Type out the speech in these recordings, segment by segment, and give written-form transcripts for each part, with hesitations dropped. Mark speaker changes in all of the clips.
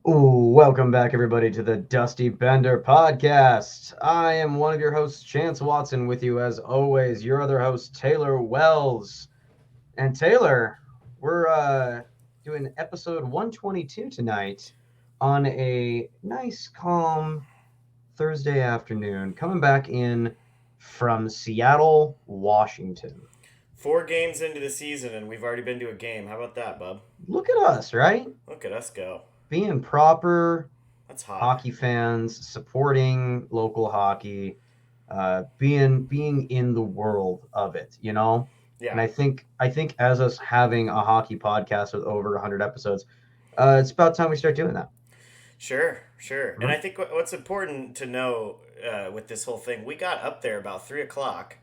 Speaker 1: Ooh, welcome back, everybody, to the Dusty Bender podcast. I am one of your hosts, Chance Watson, with you as always, your other host, Taylor Wells. And Taylor, we're doing episode 122 tonight on a nice, calm Thursday afternoon, coming back in from Seattle, Washington.
Speaker 2: 4 games into the season, and we've already been to a game. How about that, bub?
Speaker 1: Look at us, right?
Speaker 2: Look at us go.
Speaker 1: Being proper
Speaker 2: That's hot.
Speaker 1: hockey fans, supporting local hockey, being in the world of it, you know. And
Speaker 2: Yeah,
Speaker 1: I think as us having a hockey podcast with over 100 episodes, it's about time we start doing that.
Speaker 2: sure. And
Speaker 1: Mhm.
Speaker 2: I think what's important to know with this whole thing, we got up there about 3 o'clock,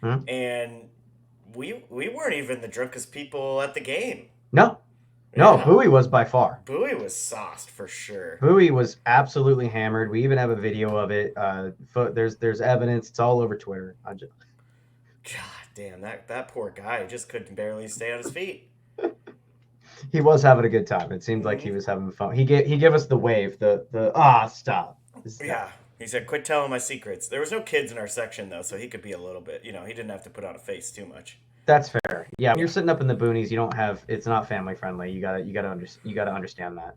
Speaker 1: Mhm.
Speaker 2: and we weren't even the drunkest people at the game.
Speaker 1: No, no,
Speaker 2: Yeah,
Speaker 1: Bowie was by far.
Speaker 2: Bowie was sauced for sure.
Speaker 1: Bowie was absolutely hammered. We even have a video of it. There's evidence. It's all over Twitter.
Speaker 2: God damn, that poor guy just couldn't barely stay on his feet.
Speaker 1: He was having a good time. It seemed like he
Speaker 2: hmm
Speaker 1: was having fun. He gave us the wave. The stop.
Speaker 2: Yeah,
Speaker 1: Stop.
Speaker 2: he said, "Quit telling my secrets." There was no kids in our section though, so he could be a little bit. He didn't have to put on a face too much.
Speaker 1: That's fair. Yeah, when you're
Speaker 2: Yeah,
Speaker 1: sitting up in the boonies, you don't have. It's not family friendly. You gotta understand that.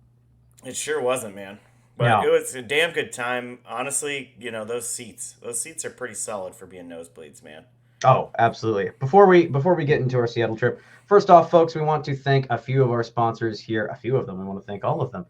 Speaker 2: it sure wasn't, man. But it
Speaker 1: No.
Speaker 2: was a damn good time. Honestly, those seats are pretty solid for being nosebleeds, man.
Speaker 1: Oh, absolutely. Before we get into our Seattle trip, first off, folks, we want to thank a few of our sponsors here. A few of them. We want to thank all of them.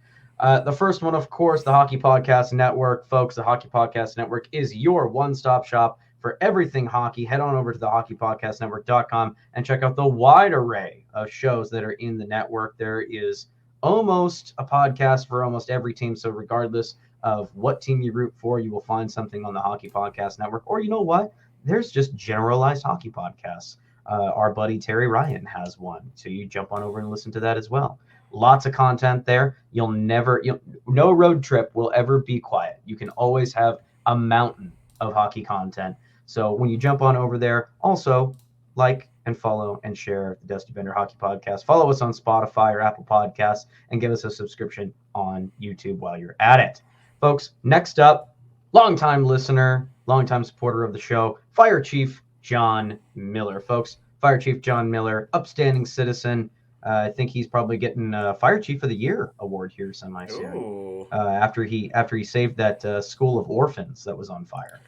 Speaker 1: The first one, of course, the Hockey Podcast Network. Folks, the Hockey Podcast Network is your one-stop shop for everything hockey. Head on over to the hockeypodcastnetwork.com and check out the wide array of shows that are in the network. There is almost a podcast for almost every team. So regardless of what team you root for, you will find something on the Hockey Podcast Network. Or you know what? There's just generalized hockey podcasts. Our buddy Terry Ryan has one. So you jump on over and listen to that as well. Lots of content there. No road trip will ever be quiet. You can always have a mountain of hockey content. So when you jump on over there, also like and follow and share the Dusty Bender Hockey Podcast. Follow us on Spotify or Apple Podcasts and give us a subscription on YouTube while you're at it. Folks, next up, longtime listener, longtime supporter of the show, Fire Chief John Miller. Folks, Fire Chief John Miller, upstanding citizen. I think he's probably getting a Fire Chief of the Year award here semi soon.
Speaker 2: Ooh,
Speaker 1: After he saved that school of orphans that was on fire.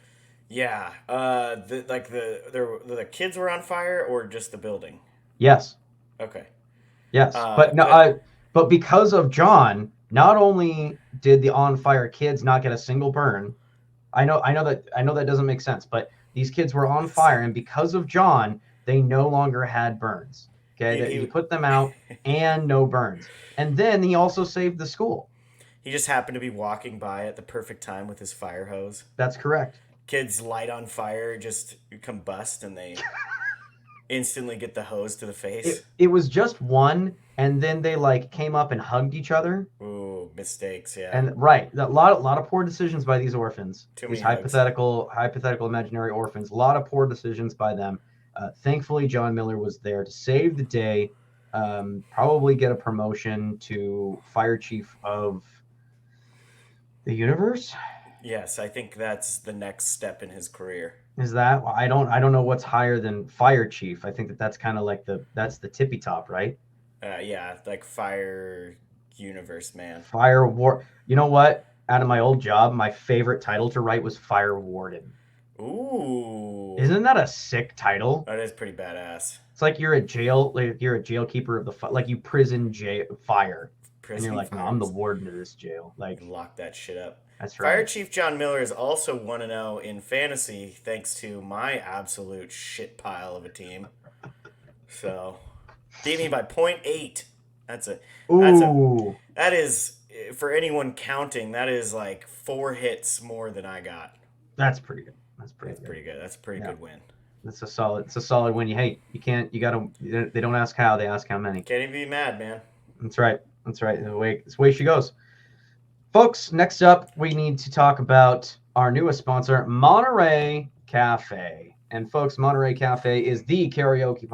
Speaker 2: yeah. The kids were on fire, or just the building.
Speaker 1: Yes,
Speaker 2: Okay.
Speaker 1: yes, but no,
Speaker 2: Good.
Speaker 1: but because of John, not only did the on fire kids not get a single burn, I know that doesn't make sense, but these kids were on fire, and because of John, they no longer had burns. Okay,
Speaker 2: He
Speaker 1: that he
Speaker 2: he
Speaker 1: put them out and no burns, and then he also saved the school.
Speaker 2: he just happened to be walking by at the perfect time with his fire hose.
Speaker 1: That's correct.
Speaker 2: Kids light on fire, just combust, and they instantly get the hose to the face.
Speaker 1: It was just one, and then they like came up and hugged each other.
Speaker 2: Ooh, mistakes. Yeah,
Speaker 1: And right, a lot of poor decisions by these orphans,
Speaker 2: too
Speaker 1: these
Speaker 2: many hugs.
Speaker 1: hypothetical imaginary orphans. A lot of poor decisions by them. Thankfully, John Miller was there to save the day. Probably get a promotion to fire chief of the universe.
Speaker 2: Yes, I think that's the next step in his career.
Speaker 1: Is that I don't know what's higher than fire chief. I think that's kind of like that's the tippy top, right?
Speaker 2: Yeah, like fire universe man.
Speaker 1: Fire war. You know what? Out of my old job, my favorite title to write was fire warden.
Speaker 2: Ooh,
Speaker 1: Isn't that a sick title?
Speaker 2: that is pretty badass.
Speaker 1: It's like you're a jailkeeper of like you prison jail fire, and you're
Speaker 2: Prison
Speaker 1: like, no, I'm the
Speaker 2: fires.
Speaker 1: warden of this jail. Like
Speaker 2: Lock that shit up.
Speaker 1: that's
Speaker 2: Fire
Speaker 1: right.
Speaker 2: Chief John Miller is also 1-0 in fantasy thanks to my absolute shit pile of a team. So, beat me by .8. That's a that's a
Speaker 1: Ooh,
Speaker 2: that is for anyone counting, that is like 4 hits more than I got.
Speaker 1: that's pretty good. That's pretty
Speaker 2: That's
Speaker 1: good.
Speaker 2: pretty good. That's a pretty
Speaker 1: Yeah,
Speaker 2: good win.
Speaker 1: it's a solid win. You can't. You gotta. They don't ask how. They ask how many.
Speaker 2: Can't even be mad, man.
Speaker 1: That's right. That's right. It's the way she goes. Folks, next up, we need to talk about our newest sponsor, Monterey Cafe. And folks, Monterey Cafe is the karaoke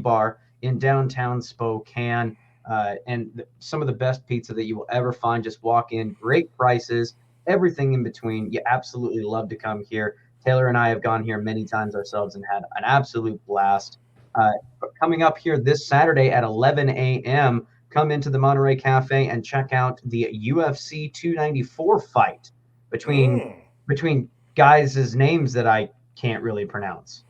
Speaker 1: bar in downtown Spokane. and some of the best pizza that you will ever find. Just walk in, great prices, everything in between. You absolutely love to come here. Taylor and I have gone here many times ourselves and had an absolute blast. But coming up here this Saturday at 11 a.m., come into the Monterey Cafe and check out the UFC 294 fight between guys' names that I can't really pronounce.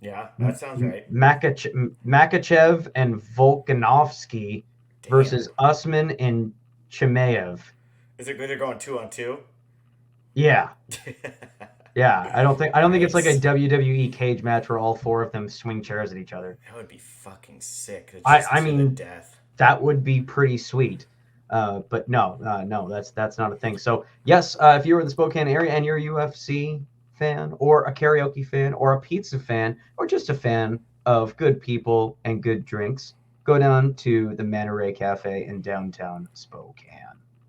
Speaker 2: Yeah, that sounds right.
Speaker 1: Makachev and Volkanovski
Speaker 2: Damn.
Speaker 1: versus Usman and Chimaev.
Speaker 2: Is it good they're going 2-on-2?
Speaker 1: Yeah. Yeah, I don't think it's like a
Speaker 2: Nice.
Speaker 1: WWE cage match where all four of them swing chairs at each other.
Speaker 2: That would be fucking sick. It's
Speaker 1: I
Speaker 2: just
Speaker 1: I
Speaker 2: to the
Speaker 1: mean
Speaker 2: death.
Speaker 1: that would be pretty sweet. But no, that's not a thing. So yes, if you're in the Spokane area and you're a UFC fan or a karaoke fan or a pizza fan or just a fan of good people and good drinks, go down to the Monterey Cafe in downtown Spokane.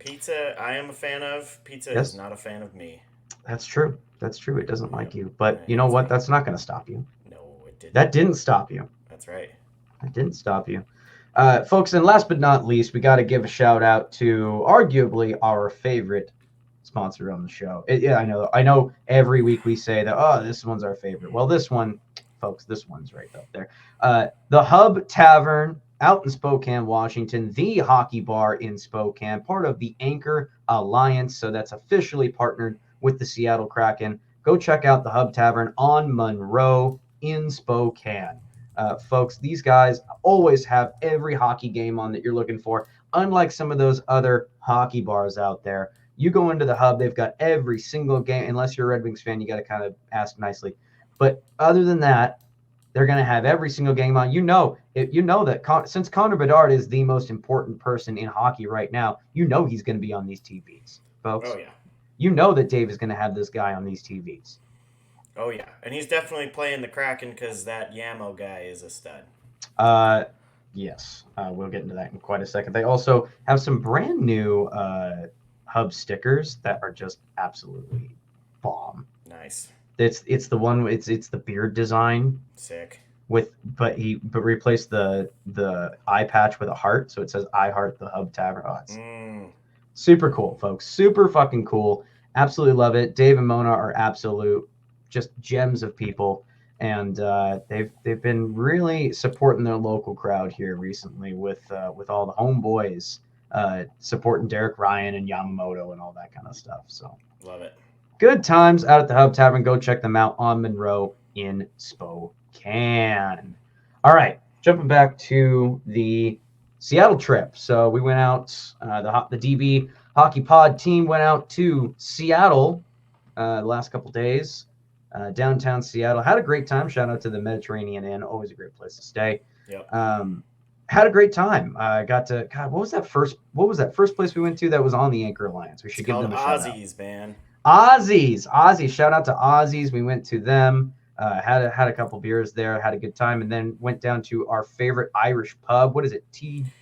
Speaker 2: Pizza, I am a fan of. Pizza is
Speaker 1: Yes,
Speaker 2: not a fan of me.
Speaker 1: that's true. That's true. It doesn't like
Speaker 2: Yep,
Speaker 1: you. But
Speaker 2: it
Speaker 1: you know
Speaker 2: hates
Speaker 1: what?
Speaker 2: me.
Speaker 1: That's not going to stop you.
Speaker 2: No, it didn't.
Speaker 1: That didn't stop you.
Speaker 2: That's right.
Speaker 1: It didn't stop you. Folks, and last but not least, we got to give a shout out to arguably our favorite sponsor on the show. Yeah, I know every week we say that, oh, this one's our favorite. Well, this one, folks, this one's right up there. The Hub Tavern out in Spokane, Washington, the hockey bar in Spokane, part of the Anchor Alliance. So that's officially partnered with the Seattle Kraken. Go check out the Hub Tavern on Monroe in Spokane. Folks, these guys always have every hockey game on that you're looking for. Unlike some of those other hockey bars out there, you go into the Hub, they've got every single game. Unless you're a Red Wings fan, you got to kind of ask nicely. But other than that, they're going to have every single game on. You know that since Connor Bedard is the most important person in hockey right now, you know he's going to be on these TVs, folks.
Speaker 2: Oh, yeah.
Speaker 1: You know that Dave is going to have this guy on these TVs.
Speaker 2: Oh, yeah. And he's definitely playing the Kraken because that Yamo guy is a stud.
Speaker 1: Yes. We'll get into that in quite a second. They also have some brand new Hub stickers that are just absolutely bomb.
Speaker 2: Nice.
Speaker 1: It's the one. It's the beard design
Speaker 2: Sick.
Speaker 1: but replaced the eye patch with a heart, so it says "I Heart the Hub Tavern." Oh, it's super cool, folks. Super fucking cool. Absolutely love it. Dave and Mona are absolute just gems of people, and they've been really supporting their local crowd here recently with all the homeboys supporting Derek Ryan and Yamamoto and all that kind of stuff. So
Speaker 2: love it.
Speaker 1: Good times out at the Hub Tavern. Go check them out on Monroe in Spokane. All right, jumping back to the Seattle trip. So we went out, the DB Hockey Pod team went out to Seattle the last couple days, downtown Seattle. Had a great time. Shout out to the Mediterranean Inn. Always a great place to stay.
Speaker 2: Yep.
Speaker 1: Had a great time. Got to what was that first place we went to that was on the Anchor Alliance? We should give them a shout out.
Speaker 2: Aussies, man.
Speaker 1: Aussies. Shout out to Aussies. We went to them. Had a couple beers there. Had a good time, and then went down to our favorite Irish pub. What is it? TH.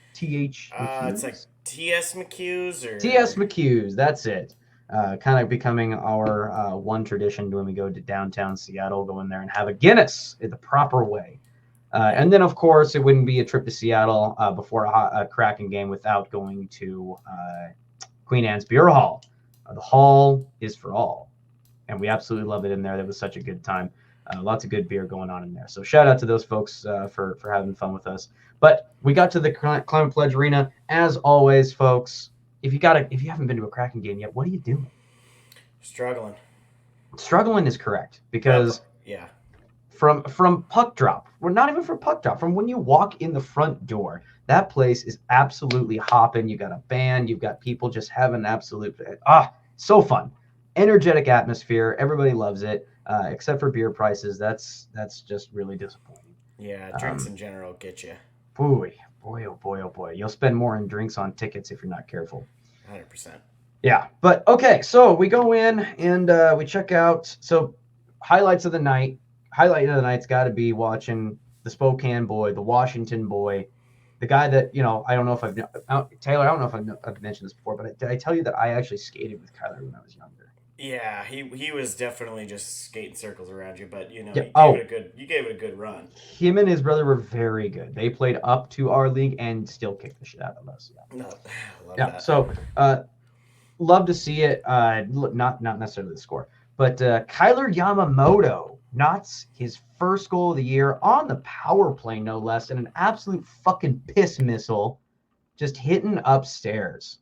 Speaker 2: It's like TS McHugh's or
Speaker 1: TS McHugh's. That's it. Kind of becoming our one tradition when we go to downtown Seattle. Go in there and have a Guinness in the proper way. And then, of course, it wouldn't be a trip to Seattle before a Kraken game without going to Queen Anne's Beer Hall. The hall is for all, and we absolutely love it in there. That was such a good time. Lots of good beer going on in there. So shout out to those folks for having fun with us. But we got to the Climate Pledge Arena. As always, folks, if you haven't been to a Kraken game yet, what are you doing?
Speaker 2: Struggling.
Speaker 1: Struggling is correct because
Speaker 2: yeah.
Speaker 1: From puck drop, we're not even from puck drop. From when you walk in the front door, that place is absolutely hopping. You got a band, you've got people just having absolute so fun, energetic atmosphere. Everybody loves it, except for beer prices. That's just really disappointing.
Speaker 2: Yeah, drinks in general get you.
Speaker 1: Boy, oh boy. You'll spend more in drinks on tickets if you're not careful.
Speaker 2: 100%.
Speaker 1: Yeah, but okay. So we go in and we check out. So highlight of the night's got to be watching the Spokane boy, the Washington boy, the guy that, I don't know if Taylor, I don't know if I've mentioned this before, but did I tell you that I actually skated with Kyler when I was younger?
Speaker 2: Yeah, he was definitely just skating circles around you, but
Speaker 1: Yeah.
Speaker 2: you gave it a good run.
Speaker 1: Him and his brother were very good. They played up to our league and still kicked the shit out of us. Yeah.
Speaker 2: No, love
Speaker 1: Yeah.
Speaker 2: that.
Speaker 1: So love to see it. Not necessarily the score, but Kyler Yamamoto knots his first goal of the year on the power play, no less, and an absolute fucking piss missile, just hitting upstairs.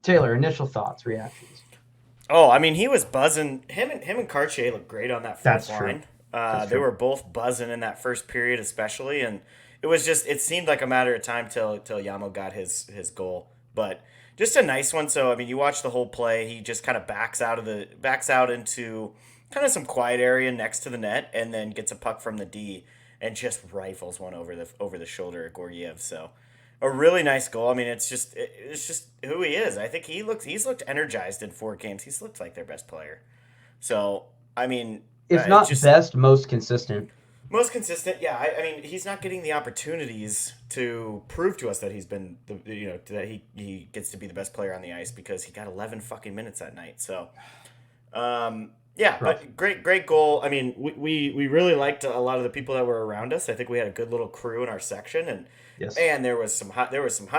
Speaker 1: Taylor, initial thoughts, reactions.
Speaker 2: Oh, I mean, he was buzzing. Him and Cartier looked great on that fourth
Speaker 1: That's true.
Speaker 2: line.
Speaker 1: That's
Speaker 2: They
Speaker 1: true.
Speaker 2: were both buzzing in that first period, especially, and it seemed like a matter of time till Yamo got his goal, but just a nice one. So I mean, you watch the whole play. He just kind of backs out into kind of some quiet area next to the net, and then gets a puck from the D and just rifles one over the shoulder at Gorgiev. So a really nice goal. I mean, it's just who he is. I think he's looked energized in 4 games. He's looked like their best player. So I mean,
Speaker 1: If
Speaker 2: it's
Speaker 1: not
Speaker 2: just
Speaker 1: best, most consistent.
Speaker 2: most consistent. Yeah, I mean, he's not getting the opportunities to prove to us that he's been that he gets to be the best player on the ice because he got 11 fucking minutes that night. So yeah,
Speaker 1: Rough.
Speaker 2: but great goal. I mean, we really liked a lot of the people that were around us. I think we had a good little crew in our section, and
Speaker 1: Yes.
Speaker 2: man, there was some high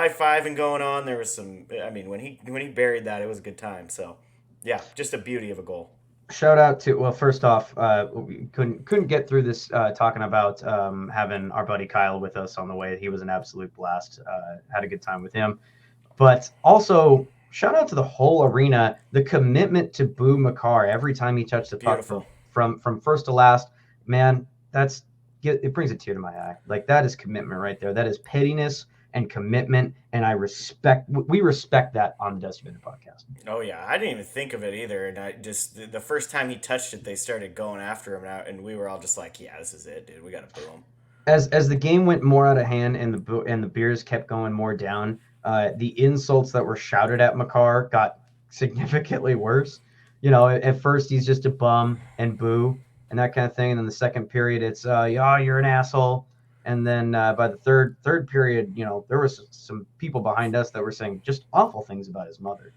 Speaker 2: fiving going on. There was some. I mean, when he buried that, it was a good time. So yeah, just a beauty of a goal.
Speaker 1: Shout out to, well, first off, we couldn't get through this talking about having our buddy Kyle with us on the way. He was an absolute blast. Had a good time with him. But also, shout out to the whole arena, the commitment to Boo Makar every time he touched the puck
Speaker 2: Beautiful.
Speaker 1: from first to last. Man, it brings a tear to my eye. Like, that is commitment right there. That is pettiness and commitment, and we respect that on the Dusty Bender podcast.
Speaker 2: Oh yeah, I didn't even think of it either. And I just the first time he touched it, they started going after him, and we were all just like, "Yeah, this is it, dude. We got to boo him."
Speaker 1: As the game went more out of hand and the beers kept going more down, the insults that were shouted at Makar got significantly worse. At first he's just a bum and boo and that kind of thing, and then the second period it's yeah, you're an asshole, and then by the third period, there was some people behind us that were saying just awful things about his mother.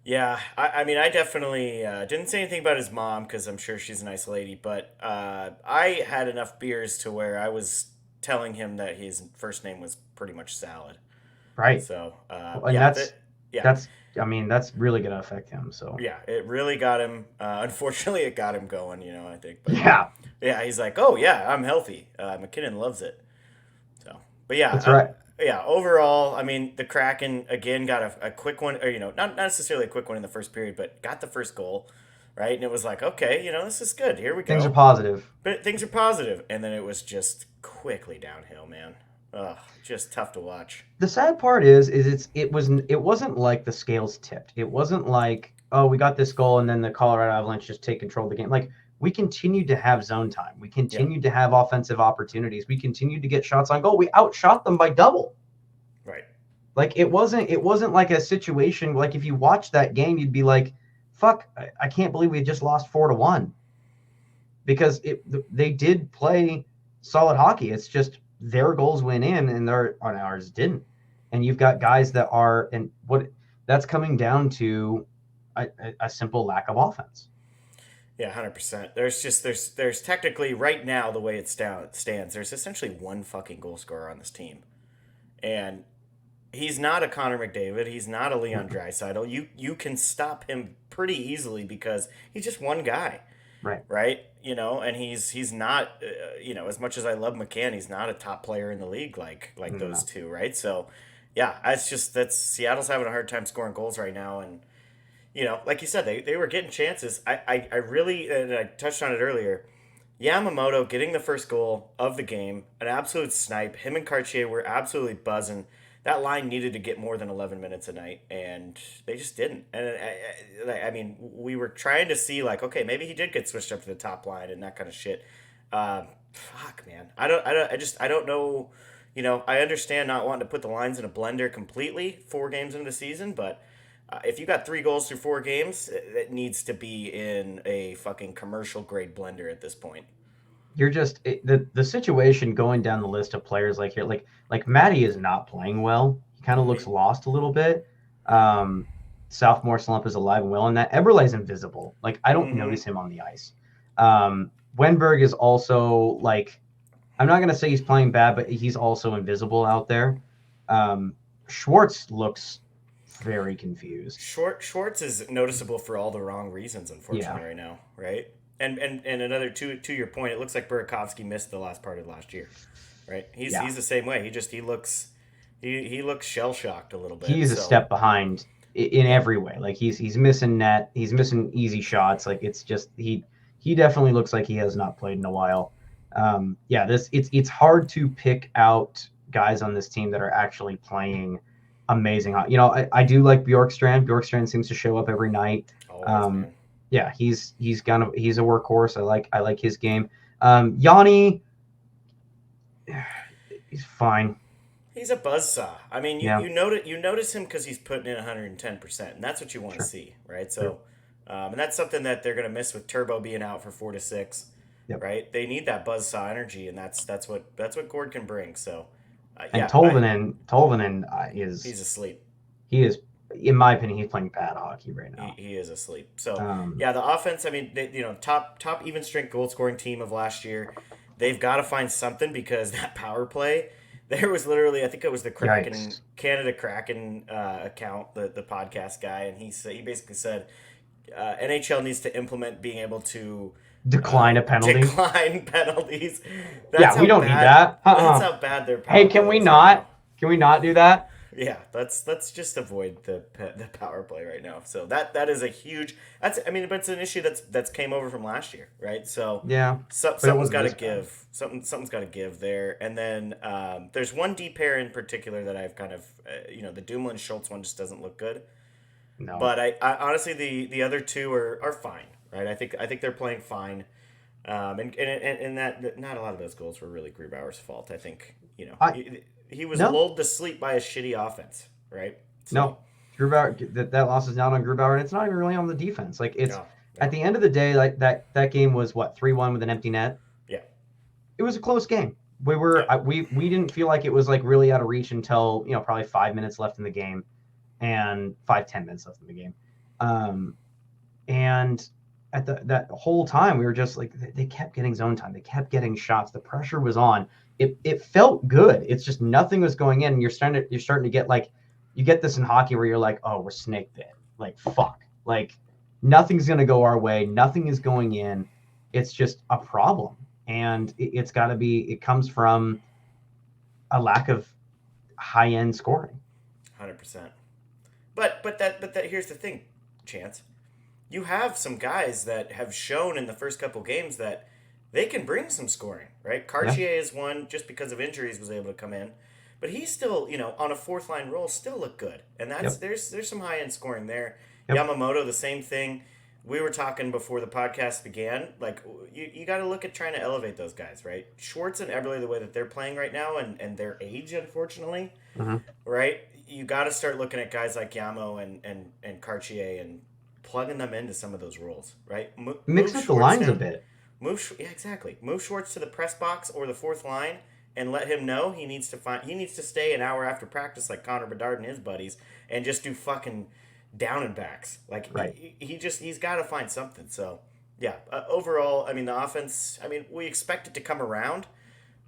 Speaker 2: Yeah, I mean, I definitely didn't say anything about his mom because I'm sure she's a nice lady, but I had enough beers to where I was telling him that his first name was pretty much Salad.
Speaker 1: Right.
Speaker 2: So
Speaker 1: Well, and
Speaker 2: yeah, yeah,
Speaker 1: that's I mean, that's really gonna affect him. So
Speaker 2: yeah, it really got him. Unfortunately, it got him going. I think, but
Speaker 1: yeah,
Speaker 2: yeah, he's like, oh yeah, I'm healthy. McKinnon loves it. So, but yeah,
Speaker 1: that's right.
Speaker 2: yeah. Overall, I mean, the Kraken again got a quick one, or not necessarily a quick one in the first period, but got the first goal, right? And it was like, okay, this is good. Here we
Speaker 1: Things are
Speaker 2: go.
Speaker 1: positive.
Speaker 2: But things are positive, and then it was just quickly downhill, man. Ugh, just tough to watch.
Speaker 1: The sad part is it wasn't like the scales tipped. It wasn't like, oh, we got this goal and then the Colorado Avalanche just take control of the game. Like, we continued to have zone time. We
Speaker 2: Yep.
Speaker 1: continued to have offensive opportunities. We continued to get shots on goal. We outshot them by double.
Speaker 2: Right.
Speaker 1: Like, it wasn't like a situation like if you watch that game, you'd be like, fuck, I can't believe we just lost 4-1. Because they did play solid hockey. It's just their goals went in and ours didn't. And you've got guys that are, and what that's coming down to a simple lack of offense.
Speaker 2: Yeah, 100%. There's technically right now the way it stands. There's essentially one fucking goal scorer on this team, and he's not a Connor McDavid. He's not a Leon Draisaitl. You can stop him pretty easily because he's just one guy,
Speaker 1: Right.
Speaker 2: right? And he's not as much as I love McCann, he's not a top player in the league like those
Speaker 1: No.
Speaker 2: two, right? So yeah, that's Seattle's having a hard time scoring goals right now, and like you said, they were getting chances. I really, and I touched on it earlier. Yamamoto getting the first goal of the game, an absolute snipe. Him and Cartier were absolutely buzzing. That line needed to get more than 11 minutes a night, and they just didn't. And I mean, we were trying to see like, okay, maybe he did get switched up to the top line and that kind of shit. Fuck, man. I don't know. I understand not wanting to put the lines in a blender completely 4 games into the season, but if you got 3 goals through 4 games, it needs to be in a fucking commercial grade blender at this point.
Speaker 1: You're just the situation going down the list of players like here, like Matty is not playing well. He kind of looks lost a little bit. Um, sophomore slump is alive and well in that. Eberle's invisible. Like, I don't notice him on the ice. Wenberg is also, like, I'm not going to say he's playing bad, but he's also invisible out there. Schwartz looks very confused.
Speaker 2: Schwartz is noticeable for all the wrong reasons, unfortunately, right now, right? And another to your point, it looks like Burakovsky missed the last part of last year, right? He's the same way. He looks shell shocked a little bit.
Speaker 1: He's a step behind in every way. Like he's missing net, he's missing easy shots. Like it's just he definitely looks like he has not played in a while. It's hard to pick out guys on this team that are actually playing amazing. You know, I do like Bjorkstrand. Bjorkstrand seems to show up every night.
Speaker 2: Always,
Speaker 1: yeah, he's a workhorse. I like his game. Yanni, he's fine.
Speaker 2: He's a buzzsaw. I mean, you notice him because he's putting in 110%, and that's what you want to see, right? So, and that's something that they're going to miss with Turbo being out for 4 to 6, right? They need that buzzsaw energy, and that's what Gord can bring. So,
Speaker 1: and Tolvanen is
Speaker 2: he's asleep.
Speaker 1: He is, in my opinion, he's playing bad hockey right now.
Speaker 2: He is asleep. So the offense. I mean, top even strength goal scoring team of last year. They've got to find something because that power play. There was literally, I think it was the Kraken, Canada Kraken account, the podcast guy, and he basically said NHL needs to implement being able to
Speaker 1: decline a penalty.
Speaker 2: Decline penalties.
Speaker 1: We don't need that.
Speaker 2: That's how bad their power
Speaker 1: Hey, can we not? Right, can we not do that?
Speaker 2: Yeah, let's just avoid the power play right now. So that is a huge. But it's an issue that's came over from last year, right? So
Speaker 1: yeah,
Speaker 2: something's got to give. Something's got to give there. And then there's one D pair in particular that I've kind of the Dumoulin Schultz one just doesn't look good.
Speaker 1: No,
Speaker 2: but I honestly the other two are fine, right? I think they're playing fine. And that not a lot of those goals were really Grubauer's fault. I think he was lulled to sleep by a shitty offense, right? So,
Speaker 1: no, Grubauer, that loss is not on Grubauer, and it's not even really on the defense. Like it's at the end of the day, like that game was what 3-1 with an empty net.
Speaker 2: Yeah,
Speaker 1: it was a close game. We didn't feel like it was like really out of reach until probably 5 minutes left in the game, and 5-10 minutes left in the game, and at that whole time we were just like they kept getting zone time, they kept getting shots, the pressure was on. It felt good. It's just nothing was going in. And you're starting to get like, you get this in hockey where you're like, oh, we're snake bit. Like, fuck. Like, nothing's going to go our way. Nothing is going in. It's just a problem. And it's got to be, it comes from a lack of high-end scoring.
Speaker 2: 100%. But that here's the thing, Chance. You have some guys that have shown in the first couple games that they can bring some scoring, right? Cartier is one, just because of injuries was able to come in, but he's still, on a fourth line role, still look good, and that's there's some high end scoring there. Yamamoto, the same thing. We were talking before the podcast began. Like you got to look at trying to elevate those guys, right? Schwartz and Eberle, the way that they're playing right now, and their age, unfortunately, right? You got to start looking at guys like Yamo and Cartier and plugging them into some of those roles, right?
Speaker 1: Mix up the lines a bit.
Speaker 2: Exactly. Move Schwartz to the press box or the fourth line, and let him know he needs to stay an hour after practice like Connor Bedard and his buddies, and just do fucking down and backs. Like he's got to find something. So yeah. Overall, the offense. We expect it to come around,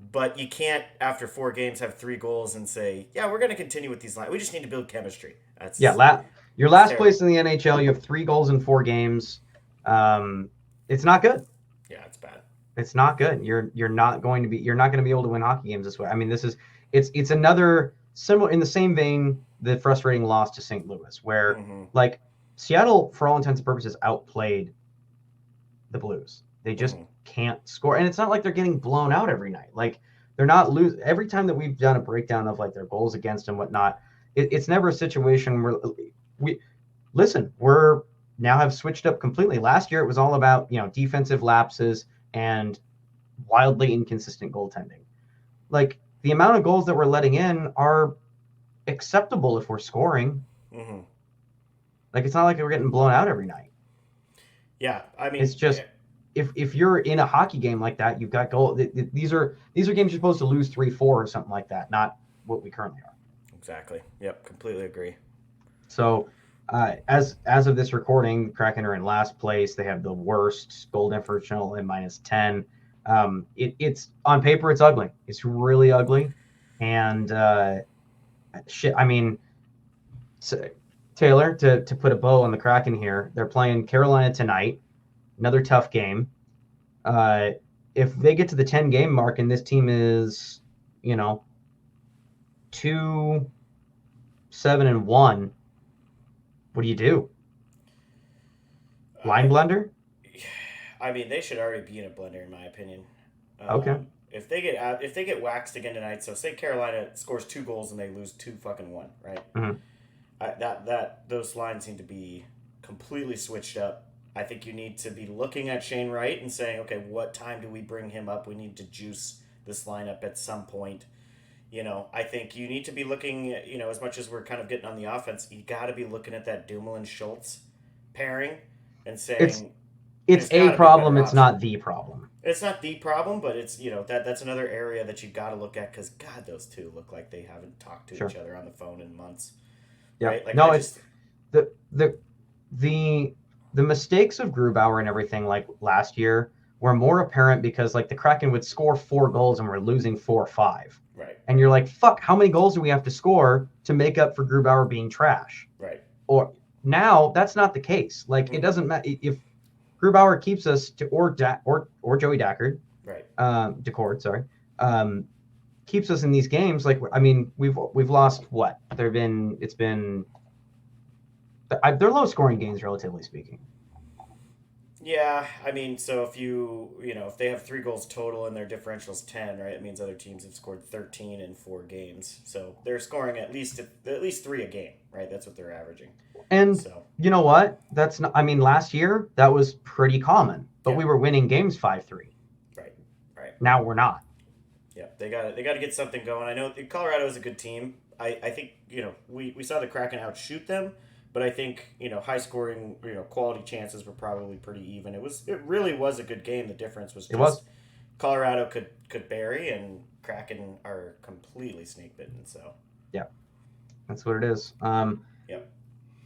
Speaker 2: but you can't after 4 games have 3 goals and say, yeah, we're going to continue with these lines. We just need to build chemistry.
Speaker 1: Your last place in the NHL, you have 3 goals in 4 games. It's not good.
Speaker 2: Yeah, it's bad.
Speaker 1: It's not good. You're not going to be able to win hockey games this way. It's another similar in the same vein, the frustrating loss to St. Louis, where like Seattle, for all intents and purposes, outplayed the Blues. They just can't score, and it's not like they're getting blown out every night. Like they're not lose every time that we've done a breakdown of like their goals against and whatnot. It's never a situation where we're now have switched up completely. Last year, it was all about, defensive lapses and wildly inconsistent goaltending. Like the amount of goals that we're letting in are acceptable if we're scoring. Like it's not like we're getting blown out every night.
Speaker 2: Yeah,
Speaker 1: it's just if you're in a hockey game like that, you've got goal. These are games you're supposed to lose 3-4 or something like that, not what we currently are.
Speaker 2: Exactly. Yep. Completely agree.
Speaker 1: So. As of this recording, Kraken are in last place. They have the worst goal differential in -10. It's on paper, it's ugly. It's really ugly, and shit. I mean, so, Taylor, to put a bow on the Kraken here, they're playing Carolina tonight. Another tough game. Uh, if they get to the 10 game mark and this team is, 2-7-1, what do you do? Line
Speaker 2: I
Speaker 1: blender?
Speaker 2: I mean, they should already be in a blender, in my opinion.
Speaker 1: Okay.
Speaker 2: If they get waxed again tonight, so say Carolina scores 2 goals and they lose 2-1, right?
Speaker 1: Mm-hmm.
Speaker 2: Those lines need to be completely switched up. I think you need to be looking at Shane Wright and saying, okay, what time do we bring him up? We need to juice this lineup at some point. I think you need to be looking, as much as we're kind of getting on the offense, you got to be looking at that Dumoulin Schultz pairing and
Speaker 1: It's
Speaker 2: saying,
Speaker 1: it's
Speaker 2: there's
Speaker 1: a
Speaker 2: got to be a
Speaker 1: problem.
Speaker 2: better
Speaker 1: It's
Speaker 2: option.
Speaker 1: not the problem.
Speaker 2: It's not the problem, but it's that's another area that you got to look at because God, those two look like they haven't talked to
Speaker 1: Sure.
Speaker 2: each other on the phone in months,
Speaker 1: Yeah.
Speaker 2: right? Like
Speaker 1: No,
Speaker 2: I
Speaker 1: it's
Speaker 2: just
Speaker 1: the the the the mistakes of Grubauer and everything like last year were more apparent because like the Kraken would score 4 goals and we're losing 4-5.
Speaker 2: right,
Speaker 1: And you're like, fuck, how many goals do we have to score to make up for Grubauer being trash?
Speaker 2: right,
Speaker 1: Or now that's not the case. Like it
Speaker 2: mm-hmm.
Speaker 1: doesn't matter if Grubauer keeps us to or Joey Dackard,
Speaker 2: right.
Speaker 1: Decord, sorry, keeps us in these games. Like I mean, we've lost what? It's been they're low scoring games relatively speaking.
Speaker 2: Yeah, I mean, so if they have 3 goals total and their differential's 10, right? It means other teams have scored 13 in 4 games, so they're scoring at least 3 a game, right? That's what they're averaging.
Speaker 1: And
Speaker 2: So
Speaker 1: you know what? That's not. I mean, last year that was pretty common, but
Speaker 2: yeah,
Speaker 1: we were winning games 5-3.
Speaker 2: right, right.
Speaker 1: Now we're not.
Speaker 2: Yeah, they got to get something going. I know Colorado is a good team. I think we saw the Kraken outshoot them, but I think high scoring quality chances were probably pretty even. It really was a good game. The difference was
Speaker 1: It was.
Speaker 2: just Colorado could bury and Kraken are completely snake bitten. So
Speaker 1: Yeah, that's what it is.
Speaker 2: yep.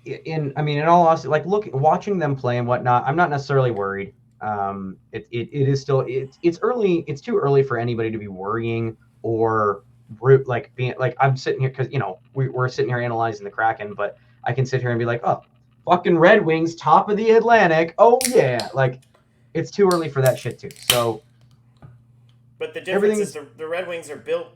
Speaker 1: In all honesty, like watching them play and whatnot, I'm not necessarily worried. It is still it's early. It's too early for anybody to be worrying or like being like I'm sitting here because we're sitting here analyzing the Kraken, but I can sit here and be like, oh, fucking Red Wings, top of the Atlantic. Oh yeah, like it's too early for that shit too. So
Speaker 2: But the difference is
Speaker 1: everything's
Speaker 2: the Red Wings are built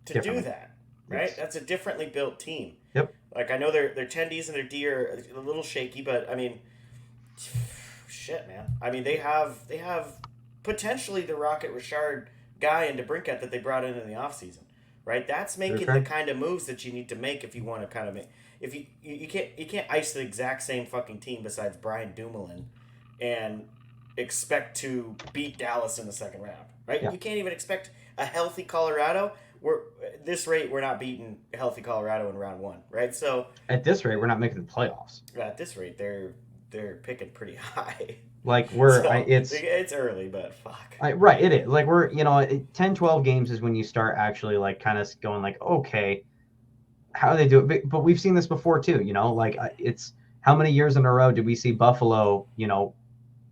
Speaker 2: to do
Speaker 1: differently.
Speaker 2: that, right?
Speaker 1: Yes.
Speaker 2: That's a differently built team.
Speaker 1: Yep.
Speaker 2: Like I know their tendies and their D are a little shaky, but I mean, shit, man. I mean they have potentially the Rocket Richard guy and DeBrincat that they brought in the offseason, right? That's making the kind of moves that you need to make if you want to kind of make. If you can't ice the exact same fucking team besides Brian Dumoulin, and expect to beat Dallas in the second round, right?
Speaker 1: Yeah.
Speaker 2: You can't even expect a healthy Colorado. We're not beating healthy Colorado in round 1, right? So
Speaker 1: At this rate, we're not making the playoffs.
Speaker 2: at this rate, they're picking pretty high.
Speaker 1: Like
Speaker 2: it's early, but fuck.
Speaker 1: Right, it is. Like we're 10, 12 games is when you start actually like kind of going like, okay, how do they do it? But we've seen this before too. Like it's how many years in a row did we see Buffalo,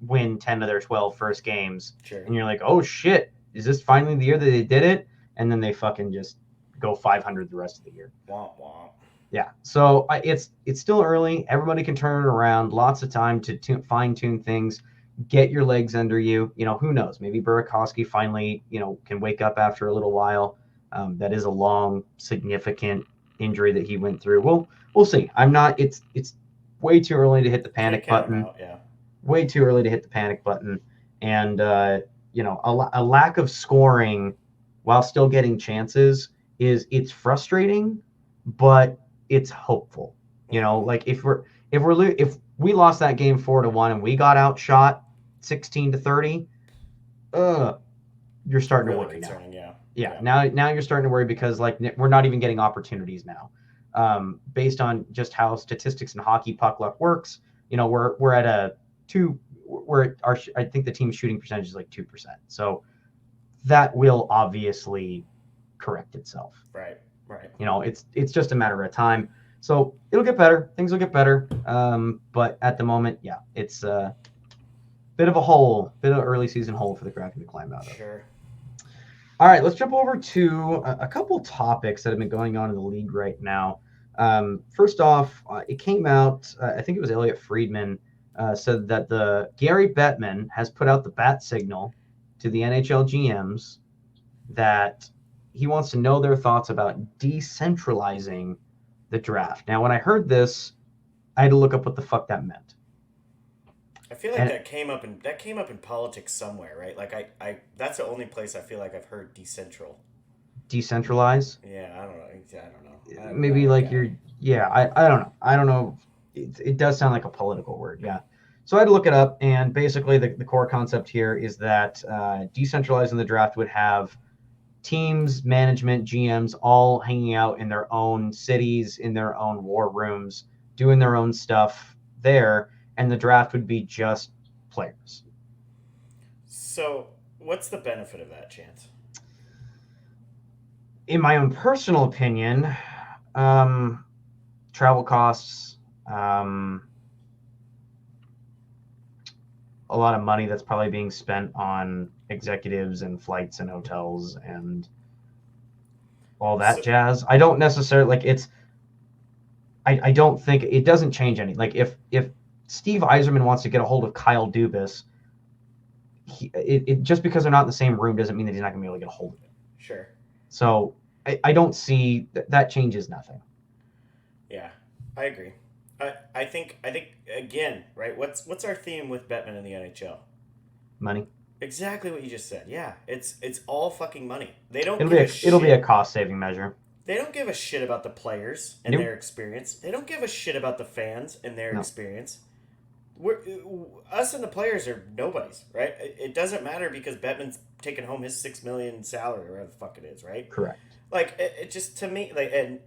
Speaker 1: win 10 of their 12 first games?
Speaker 2: Sure.
Speaker 1: And you're like, oh shit, is this finally the year that they did it? And then they fucking just go 500 the rest of the year.
Speaker 2: Womp womp.
Speaker 1: Yeah. So it's still early. Everybody can turn it around. Lots of time to fine tune things. Get your legs under you. Who knows? Maybe Burakovsky finally, can wake up after a little while. That is a long, significant injury that he went through. We'll see. I'm not. It's way too early to hit the panic button.
Speaker 2: Out, yeah.
Speaker 1: Way too early to hit the panic button. And a lack of scoring while still getting chances it's frustrating, but it's hopeful. Like if we lost that game 4-1 and we got outshot 16-30, you're starting
Speaker 2: really
Speaker 1: to worry
Speaker 2: concerning,
Speaker 1: now.
Speaker 2: Yeah.
Speaker 1: Now you're starting to worry because like we're not even getting opportunities now, based on just how statistics and hockey puck luck works. We're at a 2. I think the team's shooting percentage is like 2%. So that will obviously correct itself.
Speaker 2: Right.
Speaker 1: It's just a matter of time. So it'll get better. Things will get better. But at the moment, yeah, it's a bit of a hole, bit of early season hole for the Kraken to climb out of.
Speaker 2: Sure.
Speaker 1: All right, let's jump over to a couple topics that have been going on in the league right now. First off, it came out, I think it was Elliot Friedman, said that the Gary Bettman has put out the bat signal to the NHL GMs that he wants to know their thoughts about decentralizing the draft. Now, when I heard this, I had to look up what the fuck that meant.
Speaker 2: I feel like
Speaker 1: And
Speaker 2: that came up in politics somewhere, right? Like I that's the only place I feel like I've heard decentral.
Speaker 1: decentralize,
Speaker 2: Yeah, I don't know. I don't know. I'm not
Speaker 1: maybe
Speaker 2: a
Speaker 1: like
Speaker 2: guy.
Speaker 1: I don't know. I don't know. It does sound like a political word, yeah. So I had to look it up, and basically the core concept here is that decentralizing the draft would have teams, management, GMs all hanging out in their own cities, in their own war rooms, doing their own stuff there, and the draft would be just players.
Speaker 2: So, what's the benefit of that, Chance?
Speaker 1: In my own personal opinion, um, travel costs, um, a lot of money that's probably being spent on executives and flights and hotels and all that
Speaker 2: So,
Speaker 1: jazz. I don't necessarily like it's. I don't think it doesn't change any. Like if Steve Eiserman wants to get a hold of Kyle Dubas, just because they're not in the same room doesn't mean that he's not going to be able to get a hold of him.
Speaker 2: sure.
Speaker 1: So I don't see that changes nothing.
Speaker 2: Yeah, I agree. I think again, right? What's our theme with Bettman in the NHL?
Speaker 1: Money.
Speaker 2: Exactly what you just said. Yeah, it's all fucking money. They don't
Speaker 1: It'll
Speaker 2: give
Speaker 1: be
Speaker 2: a
Speaker 1: a
Speaker 2: shit.
Speaker 1: cost saving measure.
Speaker 2: They don't give a shit about the players and
Speaker 1: Nope.
Speaker 2: their experience. They don't give a shit about the fans and their
Speaker 1: No.
Speaker 2: experience. We're us and the players are nobodies, right? It doesn't matter because Bettman's taking home his 6 million salary, or whatever the fuck it is, right?
Speaker 1: Correct.
Speaker 2: Like it just to me, like and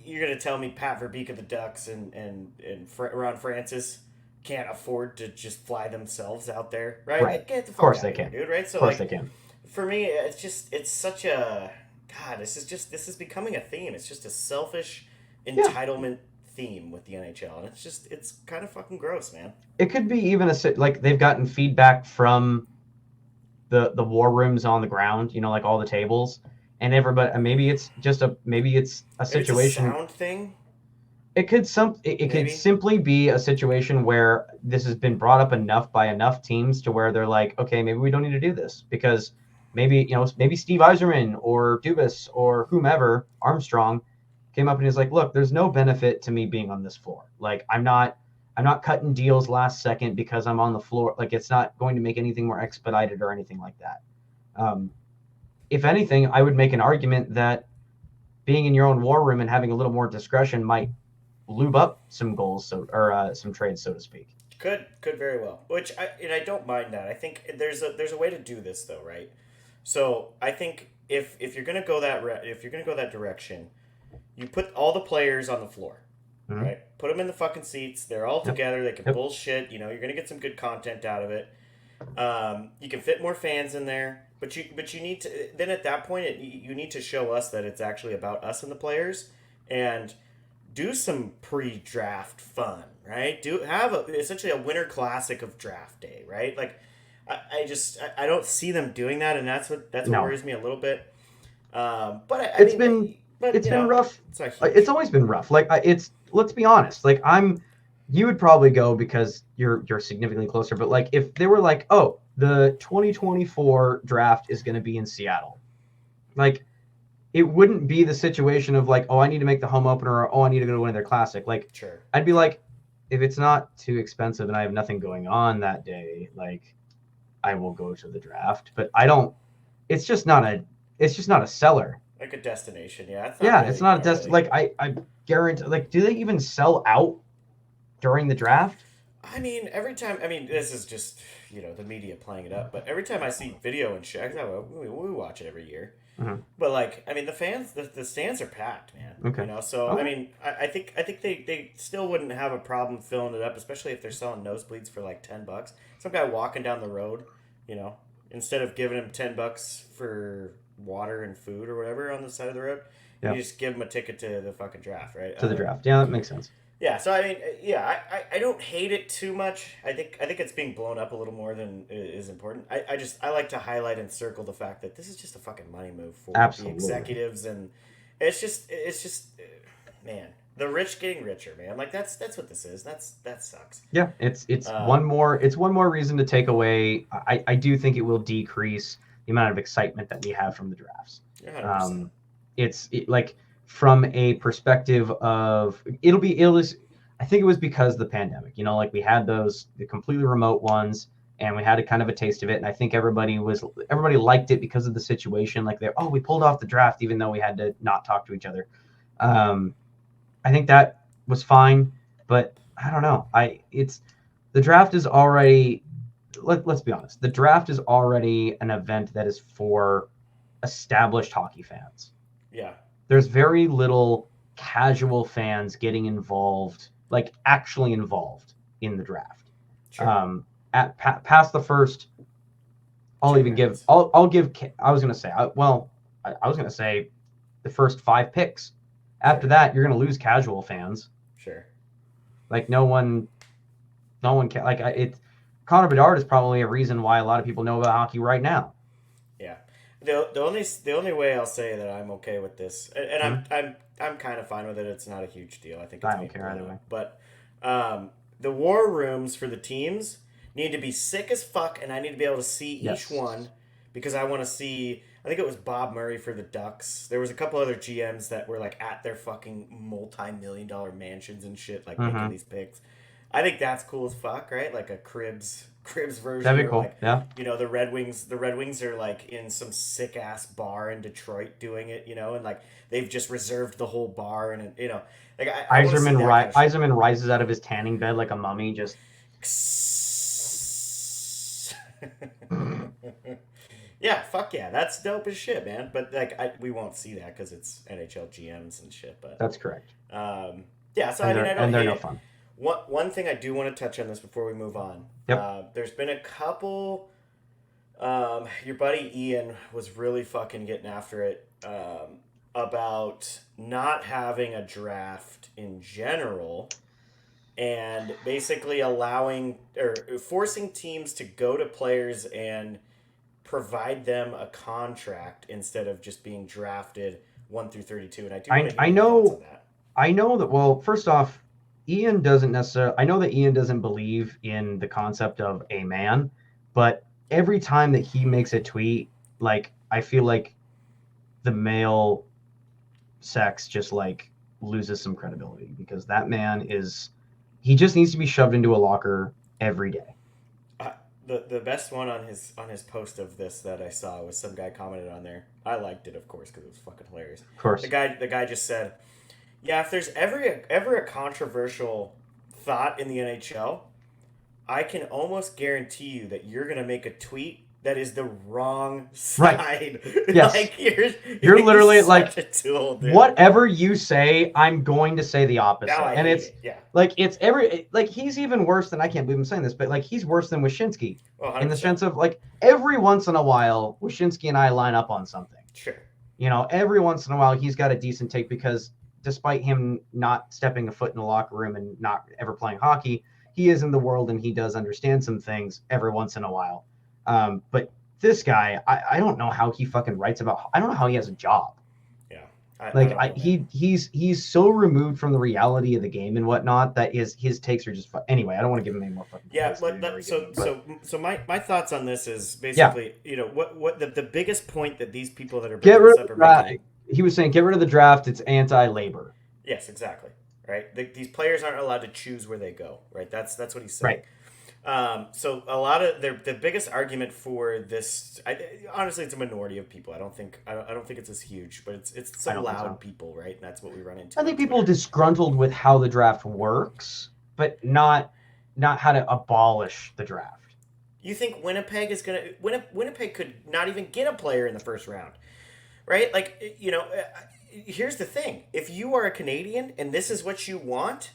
Speaker 2: you're gonna tell me Pat Verbeek of the Ducks and Ron Francis can't afford to just fly themselves out there, right?
Speaker 1: Right.
Speaker 2: Like, get the
Speaker 1: Of
Speaker 2: fuck
Speaker 1: course
Speaker 2: out
Speaker 1: they
Speaker 2: of here,
Speaker 1: can.
Speaker 2: dude, right?
Speaker 1: Of
Speaker 2: So
Speaker 1: course they
Speaker 2: like
Speaker 1: can.
Speaker 2: for me, it's such a God. This is becoming a theme. It's just a selfish
Speaker 1: Yeah.
Speaker 2: entitlement theme with the NHL, and it's kind of fucking gross, man.
Speaker 1: It could be even like they've gotten feedback from the war rooms on the ground, like all the tables and everybody. And maybe it's a
Speaker 2: Maybe it's a
Speaker 1: situation.
Speaker 2: sound thing.
Speaker 1: It could
Speaker 2: Maybe
Speaker 1: simply be a situation where this has been brought up enough by enough teams to where they're like, okay, maybe we don't need to do this because maybe Steve Eiserman or Dubas or whomever Armstrong came up and he's like, look, there's no benefit to me being on this floor. Like I'm not cutting deals last second because I'm on the floor. Like it's not going to make anything more expedited or anything like that. Um, if anything, I would make an argument that being in your own war room and having a little more discretion might lube up some goals, or some trades, so to speak.
Speaker 2: could very well. I don't mind that. I think there's a way to do this though, right? So I think if you're gonna go if you're gonna go that direction, you put all the players on the floor,
Speaker 1: Mm-hmm.
Speaker 2: right? Put them in the fucking seats. They're all
Speaker 1: Yep.
Speaker 2: together. They can
Speaker 1: Yep.
Speaker 2: bullshit. You're gonna get some good content out of it. You can fit more fans in there, but you need to then at that point you need to show us that it's actually about us and the players, and do some pre-draft fun, right? Do have essentially a winter classic of draft day, right? Like I don't see them doing that, and that's what
Speaker 1: No,
Speaker 2: worries me a little bit. But I
Speaker 1: it's
Speaker 2: mean,
Speaker 1: been
Speaker 2: but
Speaker 1: it's been rough.
Speaker 2: it's not
Speaker 1: It's
Speaker 2: huge.
Speaker 1: always been rough. Like it's let's be honest. Like you would probably go because you're significantly closer. But like if they were like, oh, the 2024 draft is going to be in Seattle, like it wouldn't be the situation of like, oh, I need to make the home opener, or oh, I need to go to one of their classic. Like
Speaker 2: Sure,
Speaker 1: I'd be
Speaker 2: sure.
Speaker 1: like, if it's not too expensive and I have nothing going on that day, like I will go to the draft. But I don't. It's just not a. It's just not a seller.
Speaker 2: Like a destination, yeah. It's not
Speaker 1: Yeah, it's
Speaker 2: really,
Speaker 1: not a
Speaker 2: not
Speaker 1: test.
Speaker 2: really.
Speaker 1: Like I guarantee. Like, do they even sell out during the draft?
Speaker 2: I mean, every time. I mean, this is just the media playing it up. But every time I see video and shit, we watch it every year.
Speaker 1: Mhm.
Speaker 2: But like, I mean, the fans, the stands are packed, man.
Speaker 1: Okay.
Speaker 2: So I
Speaker 1: Okay.
Speaker 2: mean, I think they still wouldn't have a problem filling it up, especially if they're selling nosebleeds for like $10. Some guy walking down the road, you know, instead of giving him $10 for water and food or whatever on the side of the road, You
Speaker 1: Yep.
Speaker 2: just give them a ticket to the fucking draft, right?
Speaker 1: To the draft. Yeah, that makes sense.
Speaker 2: Yeah, so I mean, yeah, I don't hate it too much. I think it's being blown up a little more than is important. I like to highlight and circle the fact that this is just a fucking money move for the
Speaker 1: Absolutely.
Speaker 2: executives, and it's just man, the rich getting richer, man. Like that's what this is. That sucks.
Speaker 1: Yeah, it's
Speaker 2: Um,
Speaker 1: one more reason to take away. I do think it will decrease the amount of excitement that we have from the drafts.
Speaker 2: 100%.
Speaker 1: Um, like from a perspective of it'll just, I think it was because of the pandemic. Like we had the completely remote ones, and we had a kind of a taste of it. And I think everybody liked it because of the situation. Like we pulled off the draft even though we had to not talk to each other. Um, I think that was fine, but I don't know. The draft is already let's be honest. The draft is already an event that is for established hockey fans.
Speaker 2: Yeah.
Speaker 1: There's very little casual fans getting involved, like actually involved in the draft.
Speaker 2: Sure.
Speaker 1: Past the first, I'll even give.
Speaker 2: Rounds.
Speaker 1: I'll give. I was gonna say. I was gonna say the first 5 picks. After
Speaker 2: Sure.
Speaker 1: that, you're gonna lose casual fans.
Speaker 2: Sure.
Speaker 1: Like no one can. Like it. Connor Bedard is probably a reason why a lot of people know about hockey right now.
Speaker 2: Yeah. The only way I'll say that I'm okay with this, and I'm kind of fine with it. It's not a huge deal. I think it's
Speaker 1: I don't
Speaker 2: being
Speaker 1: care
Speaker 2: blown
Speaker 1: either way.
Speaker 2: up. But the war rooms for the teams need to be sick as fuck, and I need to be able to see
Speaker 1: Yes.
Speaker 2: each one because I want to see. I think it was Bob Murray for the Ducks. There was a couple other GMs that were like at their fucking multi-million-dollar mansions and shit, like making these picks. I think that's cool as fuck, right? Like a Cribs version.
Speaker 1: That'd be
Speaker 2: Or
Speaker 1: cool.
Speaker 2: like,
Speaker 1: Yeah.
Speaker 2: the Red Wings. The Red Wings are like in some sick ass bar in Detroit doing it, and like they've just reserved the whole bar, and like I want to see that kind of shit.
Speaker 1: Eiserman rises out of his tanning bed like a mummy, just
Speaker 2: Yeah, fuck yeah, that's dope as shit, man. But like, we won't see that because it's NHL GMs and shit. But
Speaker 1: that's correct.
Speaker 2: yeah, so
Speaker 1: And
Speaker 2: I mean, I don't
Speaker 1: they're
Speaker 2: hate
Speaker 1: no
Speaker 2: it.
Speaker 1: fun.
Speaker 2: One thing I do want to touch on this before we move on.
Speaker 1: Yep.
Speaker 2: There's been a couple. Your buddy Ian was really fucking getting after it about not having a draft in general, and basically allowing or forcing teams to go to players and provide them a contract instead of just being drafted 1 through 32. And I do want to hear
Speaker 1: I
Speaker 2: your thoughts on
Speaker 1: know
Speaker 2: that.
Speaker 1: I know that. Well, first off, Ian doesn't necessarily. I know that Ian doesn't believe in the concept of a man, but every time that he makes a tweet, like I feel like the male sex just like loses some credibility because that man he just needs to be shoved into a locker every day.
Speaker 2: The best one on his post of this that I saw was some guy commented on there. I liked it, of course, because it was fucking hilarious.
Speaker 1: Of course.
Speaker 2: The guy just said, "Yeah, if there's ever a controversial thought in the NHL, I can almost guarantee you that you're gonna make a tweet that is the wrong side."
Speaker 1: Right. Yes.
Speaker 2: Like
Speaker 1: You're literally
Speaker 2: such
Speaker 1: like
Speaker 2: a tool, dude.
Speaker 1: whatever you say, I'm going to say the opposite.
Speaker 2: Now I
Speaker 1: and
Speaker 2: hate
Speaker 1: it's
Speaker 2: it. Yeah.
Speaker 1: like he's even worse than I can't believe I'm saying this, but like he's worse than Wyshynski
Speaker 2: Oh,
Speaker 1: in the
Speaker 2: 100%.
Speaker 1: sense of like every once in a while Wyshynski and I line up on something.
Speaker 2: Sure.
Speaker 1: Every once in a while he's got a decent take because despite him not stepping a foot in the locker room and not ever playing hockey, he is in the world and he does understand some things every once in a while. But this guy, I don't know how he fucking writes about. I don't know how he has a job.
Speaker 2: Yeah.
Speaker 1: He's so removed from the reality of the game and whatnot that his takes are just anyway. I don't want to give him any more fucking.
Speaker 2: Yeah, so my thoughts on this is basically what the biggest point that these people that are
Speaker 1: get rid of
Speaker 2: are
Speaker 1: the draft.
Speaker 2: making.
Speaker 1: He was saying get rid of the draft. It's anti-labor.
Speaker 2: Yes, exactly. Right. These players aren't allowed to choose where they go. Right. That's what he's saying.
Speaker 1: Right.
Speaker 2: So a lot of the biggest argument for this, honestly, it's a minority of people. I don't think it's as huge, but it's some loud people, right? And that's what we run into.
Speaker 1: I think people are disgruntled with how the draft works, but not how to abolish the draft.
Speaker 2: You think Winnipeg is gonna Winnipeg could not even get a player in the first round, right? Like here's the thing: if you are a Canadian and this is what you want,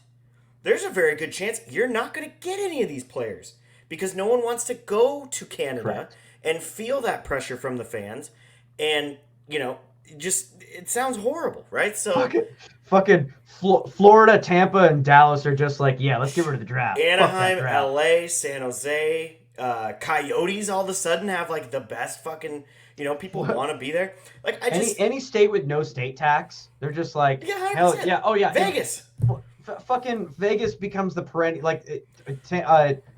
Speaker 2: there's a very good chance you're not going to get any of these players because no one wants to go to Canada
Speaker 1: Correct.
Speaker 2: and feel that pressure from the fans and, it sounds horrible, right? So
Speaker 1: fucking Florida, Tampa, and Dallas are just like, yeah, let's get rid of the draft. Fuck that
Speaker 2: Anaheim,
Speaker 1: draft.
Speaker 2: LA, San Jose, Coyotes all of a sudden have like the best fucking, people
Speaker 1: What?
Speaker 2: want to be there. Like I just
Speaker 1: Any state with no state tax, they're just like,
Speaker 2: yeah,
Speaker 1: hell
Speaker 2: 100%.
Speaker 1: yeah, oh yeah, and
Speaker 2: Vegas.
Speaker 1: fucking Vegas becomes the perennial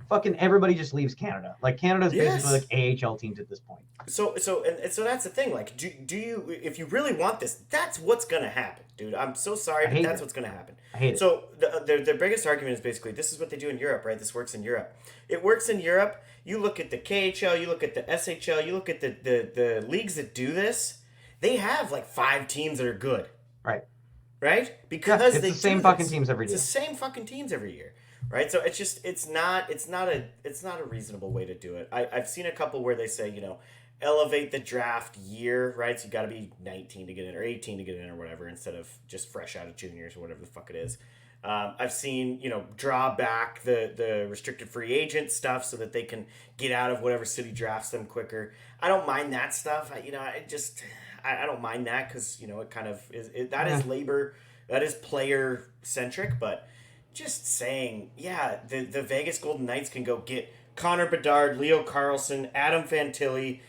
Speaker 1: fucking everybody just leaves Canada. Like Canada's basically
Speaker 2: Yes.
Speaker 1: like AHL teams at this point.
Speaker 2: So so that's the thing. Like, do you if you really want this, that's what's gonna happen, dude. I'm so sorry,
Speaker 1: I
Speaker 2: but
Speaker 1: hate
Speaker 2: that's
Speaker 1: it.
Speaker 2: what's gonna happen.
Speaker 1: I hate it.
Speaker 2: So the biggest argument is basically this is what they do in Europe, right? This works in Europe. It works in Europe. You look at the KHL, you look at the SHL, you look at the leagues that do this. They have like 5 teams that are good,
Speaker 1: Right.
Speaker 2: right?
Speaker 1: Yeah,
Speaker 2: Because
Speaker 1: it's
Speaker 2: they
Speaker 1: the same
Speaker 2: do
Speaker 1: fucking
Speaker 2: this.
Speaker 1: teams every
Speaker 2: It's
Speaker 1: year.
Speaker 2: the same fucking teams every year, right? So it's not a reasonable way to do it. I've seen a couple where they say elevate the draft year, right? So you got to be 19 to get in or 18 to get in or whatever instead of just fresh out of juniors or whatever the fuck it is. I've seen draw back the restricted free agent stuff so that they can get out of whatever city drafts them quicker. I don't mind that stuff. I don't mind that because it kind of that is labor, that is player centric. But just saying, yeah, the Vegas Golden Knights can go get Connor Bedard, Leo Carlson, Adam Fantilli,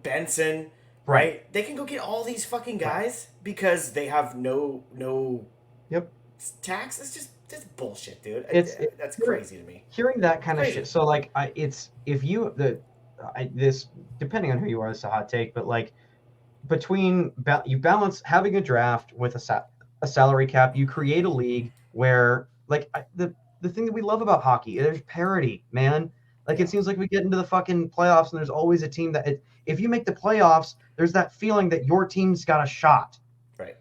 Speaker 2: Benson, right? They can go get all these fucking guys because they have no
Speaker 1: Yep.
Speaker 2: tax. That's bullshit, dude. That's
Speaker 1: Hearing-
Speaker 2: crazy to me.
Speaker 1: Hearing that kind of
Speaker 2: Crazy.
Speaker 1: shit. So like, this depending on who you are, this is a hot take, but like you balance having a draft with a salary cap, you create a league where like the thing that we love about hockey, there's parity, man. Like it seems like we get into the fucking playoffs and there's always a team if you make the playoffs, there's that feeling that your team's got a shot.
Speaker 2: Right.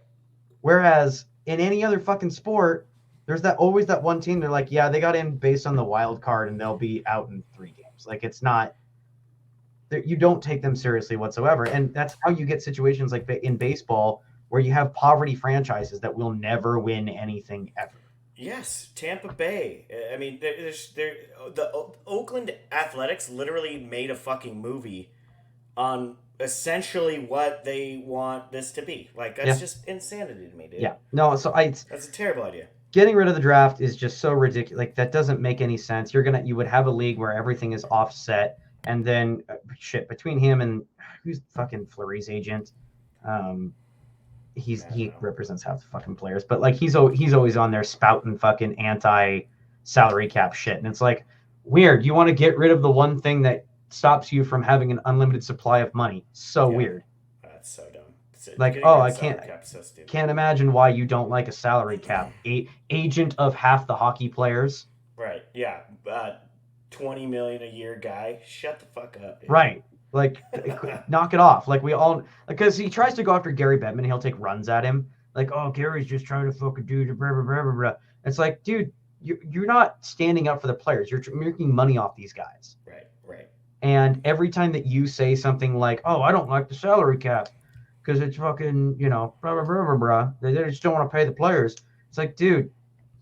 Speaker 1: Whereas in any other fucking sport, there's always that one team. They're like, yeah, they got in based on the wild card and they'll be out in 3 games. Like it's not. You don't take them seriously whatsoever, and that's how you get situations like in baseball where you have poverty franchises that will never win anything ever.
Speaker 2: Yes, Tampa Bay. I mean, the Oakland Athletics literally made a fucking movie on essentially what they want this to be. Like that's just insanity to me, dude.
Speaker 1: Yeah. No, so
Speaker 2: that's a terrible idea.
Speaker 1: Getting rid of the draft is just so ridiculous. Like that doesn't make any sense. You would have a league where everything is offset, and then between him and who's fucking Fleury's agent, he represents half the fucking players, but like he's always on there spouting fucking anti salary cap shit, and it's like weird. You want to get rid of the one thing that stops you from having an unlimited supply of money. So weird.
Speaker 2: That's so dumb.
Speaker 1: Like, oh, I can't imagine why you don't like a salary cap. Agent of half the hockey players.
Speaker 2: Right. Yeah. $20 million a year guy. Shut the fuck up, dude.
Speaker 1: Right. Like, knock it off. Like we all, because he tries to go after Gary Bettman, he'll take runs at him. Like, oh, Gary's just trying to fucking do blah, blah, blah, blah, blah. It's like, dude, you're not standing up for the players. You're making money off these guys.
Speaker 2: Right. Right.
Speaker 1: And every time that you say something like, oh, I don't like the salary cap because it's fucking, blah, blah, blah, blah, blah. They just don't want to pay the players. It's like, dude,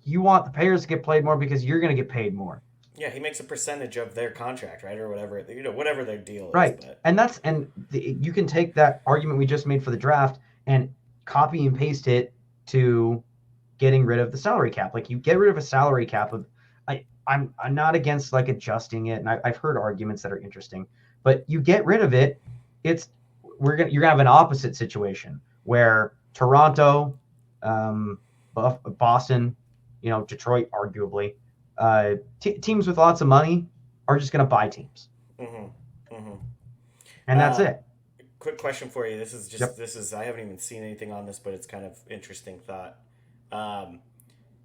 Speaker 1: you want the players to get paid more because you're going to get paid more.
Speaker 2: Yeah, he makes a percentage of their contract, right, or whatever, whatever their deal is.
Speaker 1: Right,
Speaker 2: but.
Speaker 1: and you can take that argument we just made for the draft and copy and paste it to getting rid of the salary cap. Like you get rid of a salary cap of, I'm not against like adjusting it, and I've heard arguments that are interesting, but you get rid of it, you're gonna have an opposite situation where Toronto, Boston, Detroit, arguably. Teams with lots of money are just going to buy teams.
Speaker 2: Mm-hmm. Mm-hmm.
Speaker 1: And that's it.
Speaker 2: Quick question for you. This is I haven't even seen anything on this, but it's kind of interesting thought.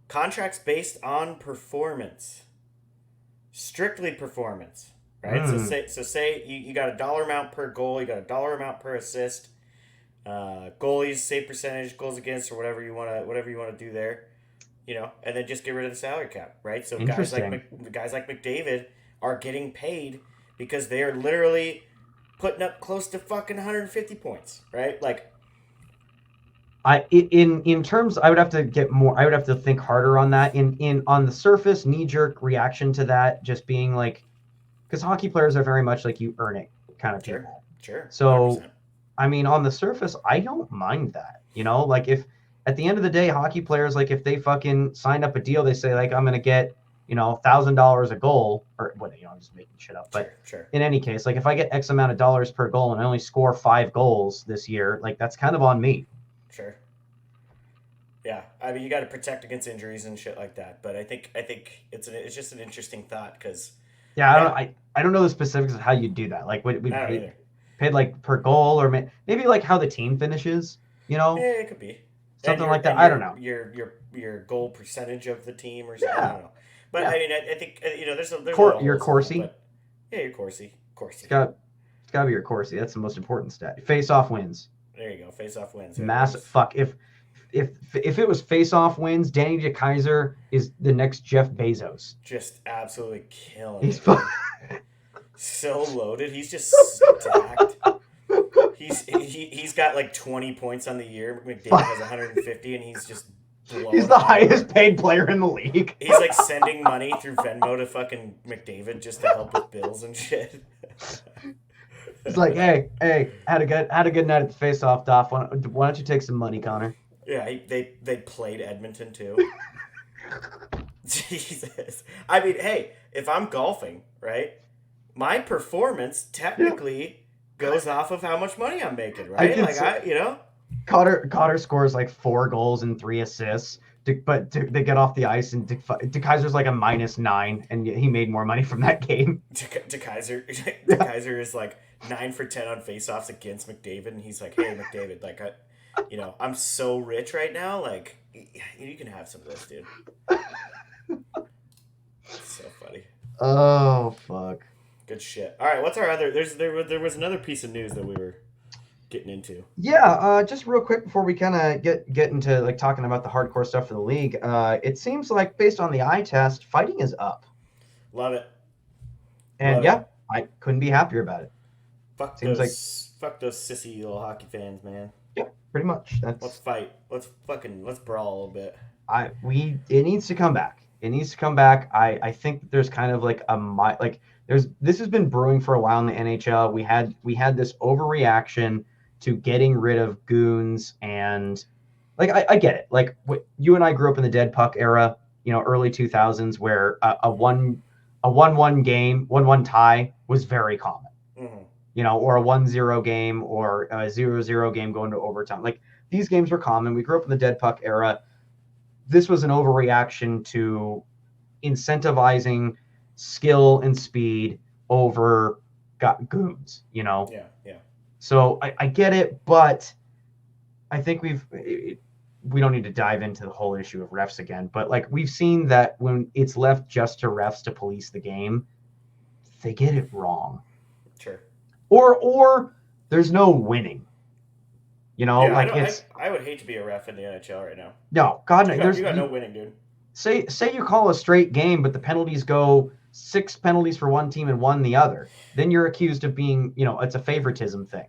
Speaker 2: Contracts based on performance, strictly performance, right? So say you got a dollar amount per goal, you got a dollar amount per assist, goalies, save percentage, goals against, or whatever you want to do there. And then just get rid of the salary cap, right? So guys like McDavid are getting paid because they are literally putting up close to fucking 150 points, right? Like,
Speaker 1: in terms, I would have to get more. I would have to think harder on that. On the surface, knee jerk reaction to that, just being like, because hockey players are very much like you earn it kind of people.
Speaker 2: Sure.
Speaker 1: So
Speaker 2: 100%.
Speaker 1: I mean, on the surface, I don't mind that. Like if at the end of the day, hockey players, like if they fucking signed up a deal, they say like I'm gonna get $1,000 a goal, or what? I'm just making shit up. But
Speaker 2: Sure.
Speaker 1: in any case, like if I get X amount of dollars per goal and I only score 5 goals this year, like that's kind of on me.
Speaker 2: Sure. Yeah, I mean, you got to protect against injuries and shit like that. But I think it's just an interesting thought because,
Speaker 1: Yeah,
Speaker 2: yeah,
Speaker 1: I don't know the specifics of how you do that. Like, would we
Speaker 2: I don't
Speaker 1: pay
Speaker 2: either.
Speaker 1: paid like per goal, or maybe like how the team finishes?
Speaker 2: Yeah, it could be, and
Speaker 1: Something
Speaker 2: your
Speaker 1: like that. I don't know.
Speaker 2: your goal percentage of the team or something. I
Speaker 1: Yeah,
Speaker 2: don't know, but I
Speaker 1: yeah.
Speaker 2: mean, I think there's a lot of
Speaker 1: Your
Speaker 2: holes in that.
Speaker 1: Corsi.
Speaker 2: But yeah, your Corsi,
Speaker 1: It's
Speaker 2: Corsi.
Speaker 1: got it's got to be your Corsi. That's the most important stat. Face off wins.
Speaker 2: There you go. Face off wins. There it
Speaker 1: Massive
Speaker 2: is.
Speaker 1: fuck. If it was face off wins, Danny DeKaiser is the next Jeff Bezos.
Speaker 2: Just absolutely killing
Speaker 1: He's
Speaker 2: it, dude. So loaded. He's just stacked. He's got like 20 points on the year. McDavid has 150, and he's just blowing
Speaker 1: he's the
Speaker 2: them all
Speaker 1: highest
Speaker 2: out.
Speaker 1: paid player in the league.
Speaker 2: He's like sending money through Venmo to fucking McDavid just to help with bills and shit.
Speaker 1: He's like, hey, had a good night at the face off, Doff. Why don't you take some money, Connor?
Speaker 2: Yeah, they played Edmonton too. Jesus. I mean, hey, if I'm golfing, right, my performance
Speaker 1: Yeah,
Speaker 2: technically goes off of how much money I'm making,
Speaker 1: I
Speaker 2: right?
Speaker 1: can
Speaker 2: Like
Speaker 1: say
Speaker 2: I.
Speaker 1: Cotter scores like 4 goals and 3 assists. But they get off the ice and De Kaiser's like a -9, and he made more money from that game.
Speaker 2: De Kaiser, De
Speaker 1: Yeah.
Speaker 2: Kaiser is like 9 for 10 on faceoffs against McDavid, and he's like, "Hey, McDavid, like, I'm so rich right now. Like, you can have some of this, dude." It's so funny.
Speaker 1: Oh fuck.
Speaker 2: Good shit. All right, what's our other? There was another piece of news that we were getting into.
Speaker 1: Yeah, just real quick before we kind of get into like talking about the hardcore stuff for the league. It seems like based on the eye test, fighting is up,
Speaker 2: Love it.
Speaker 1: and
Speaker 2: Love
Speaker 1: yeah,
Speaker 2: it.
Speaker 1: I couldn't be happier about it. Seems like
Speaker 2: Fuck those sissy little hockey fans, man.
Speaker 1: yeah, pretty much.
Speaker 2: Let's
Speaker 1: That's
Speaker 2: fight. Let's brawl a little bit.
Speaker 1: it needs to come back. It needs to come back. I think that there's kind of like this has been brewing for a while in the NHL. We had this overreaction to getting rid of goons, and like I get it. Like you and I grew up in the dead puck era, early 2000s, where a 1-1 game, 1-1 tie was very common.
Speaker 2: Mm-hmm.
Speaker 1: Or a 1-0 game or a 0-0 game going to overtime. Like these games were common. We grew up in the dead puck era. This was an overreaction to incentivizing skill and speed over goons.
Speaker 2: Yeah, yeah.
Speaker 1: So I get it, but I think we don't need to dive into the whole issue of refs again. But like we've seen that when it's left just to refs to police the game, they get it wrong.
Speaker 2: Sure.
Speaker 1: Or there's no winning.
Speaker 2: Yeah,
Speaker 1: Like it's
Speaker 2: I would hate to be a ref in the NHL right now.
Speaker 1: no, God,
Speaker 2: You got no winning, dude.
Speaker 1: say you call a straight game, but the penalties go 6 penalties for one team and 1 the other. Then you're accused of being, it's a favoritism thing.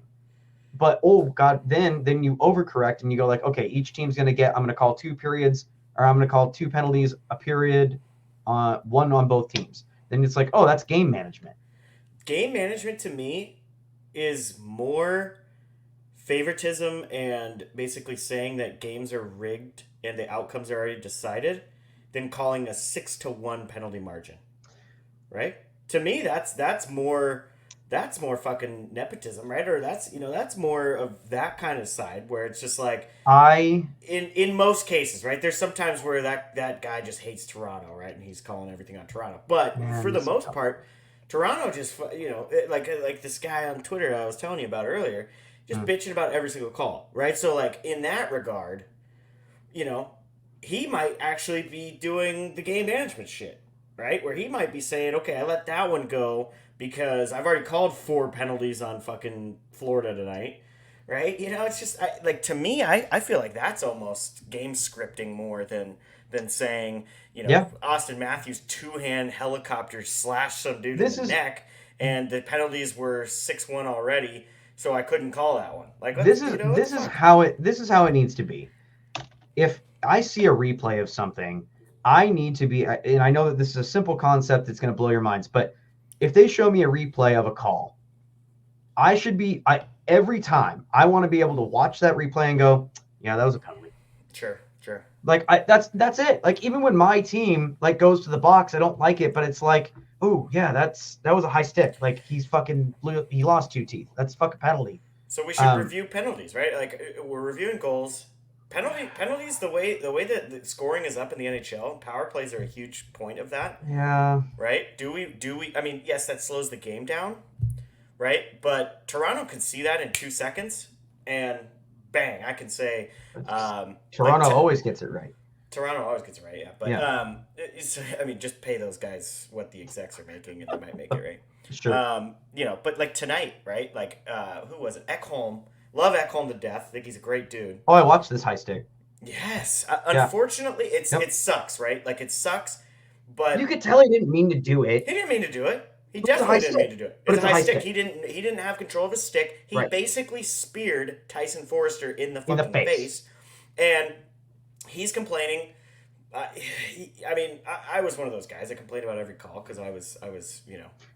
Speaker 1: But oh God, then you overcorrect and you go like, okay, each team's I'm gonna call 2 periods, or I'm gonna call 2 penalties a period, 1 on both teams. Then it's like, oh, that's game management.
Speaker 2: Game management to me is more favoritism and basically saying that games are rigged and the outcomes are already decided than calling a 6-1 penalty margin. Right? To me that's more fucking nepotism, right? Or that's more of that kind of side where it's just like
Speaker 1: I
Speaker 2: in most cases, right? There's sometimes where that guy just hates Toronto, right? And he's calling everything on Toronto. But
Speaker 1: Man,
Speaker 2: for the
Speaker 1: this is
Speaker 2: most
Speaker 1: tough.
Speaker 2: part, Toronto just like this guy on Twitter I was telling you about earlier, just bitching about every single call, right? So like in that regard, he might actually be doing the game management shit, right? Where he might be saying, okay, I let that one go because I've already called 4 penalties on fucking Florida tonight, right? It's just to me, I feel like that's almost game scripting more than saying,
Speaker 1: Yeah.
Speaker 2: Austin Matthews 2-hand helicopter slashed some dude
Speaker 1: This
Speaker 2: in the
Speaker 1: is
Speaker 2: neck, and the penalties were 6-1 already, so I couldn't call that one. Like
Speaker 1: this is how it needs to be. If I see a replay of something, I need to be, and I know that this is a simple concept that's going to blow your minds, but if they show me a replay of a call, I should be every time I want to be able to watch that replay and go, yeah, that was a penalty.
Speaker 2: Sure.
Speaker 1: Like that's it. Like even when my team like goes to the box, I don't like it, but it's like, oh yeah, that was a high stick. Like he lost 2 teeth. That's fucking penalty.
Speaker 2: So we should
Speaker 1: Um,
Speaker 2: review penalties, right? Like we're reviewing goals. Penalties the way that the scoring is up in the NHL, power plays are a huge point of that,
Speaker 1: yeah,
Speaker 2: right? Do we I mean, yes, that slows the game down, right? But Toronto can see that in 2 seconds and bang, I can say like
Speaker 1: Toronto always gets it right.
Speaker 2: Toronto always gets it right, yeah. But
Speaker 1: Yeah,
Speaker 2: I mean, just pay those guys what the execs are making, and they might make it right.
Speaker 1: sure.
Speaker 2: But like tonight, right? Like, who was it? Ekholm. Love Ekholm to death. I think he's a great dude.
Speaker 1: Oh, I watched this high stick.
Speaker 2: Yes.
Speaker 1: Yeah.
Speaker 2: Unfortunately,
Speaker 1: Yep.
Speaker 2: it sucks, right? Like it sucks,
Speaker 1: You
Speaker 2: but
Speaker 1: could tell he didn't mean to do it.
Speaker 2: he didn't mean to do it. He
Speaker 1: It was a high
Speaker 2: definitely didn't mean
Speaker 1: stick,
Speaker 2: to do it.
Speaker 1: but
Speaker 2: It's
Speaker 1: it's
Speaker 2: a
Speaker 1: a
Speaker 2: high
Speaker 1: high
Speaker 2: stick.
Speaker 1: stick.
Speaker 2: He didn't have control of his stick. He
Speaker 1: Right.
Speaker 2: basically speared Tyson Forrester in the
Speaker 1: In the
Speaker 2: fucking
Speaker 1: face.
Speaker 2: face, and he's complaining. I mean, I was one of those guys that complained about every call because I was.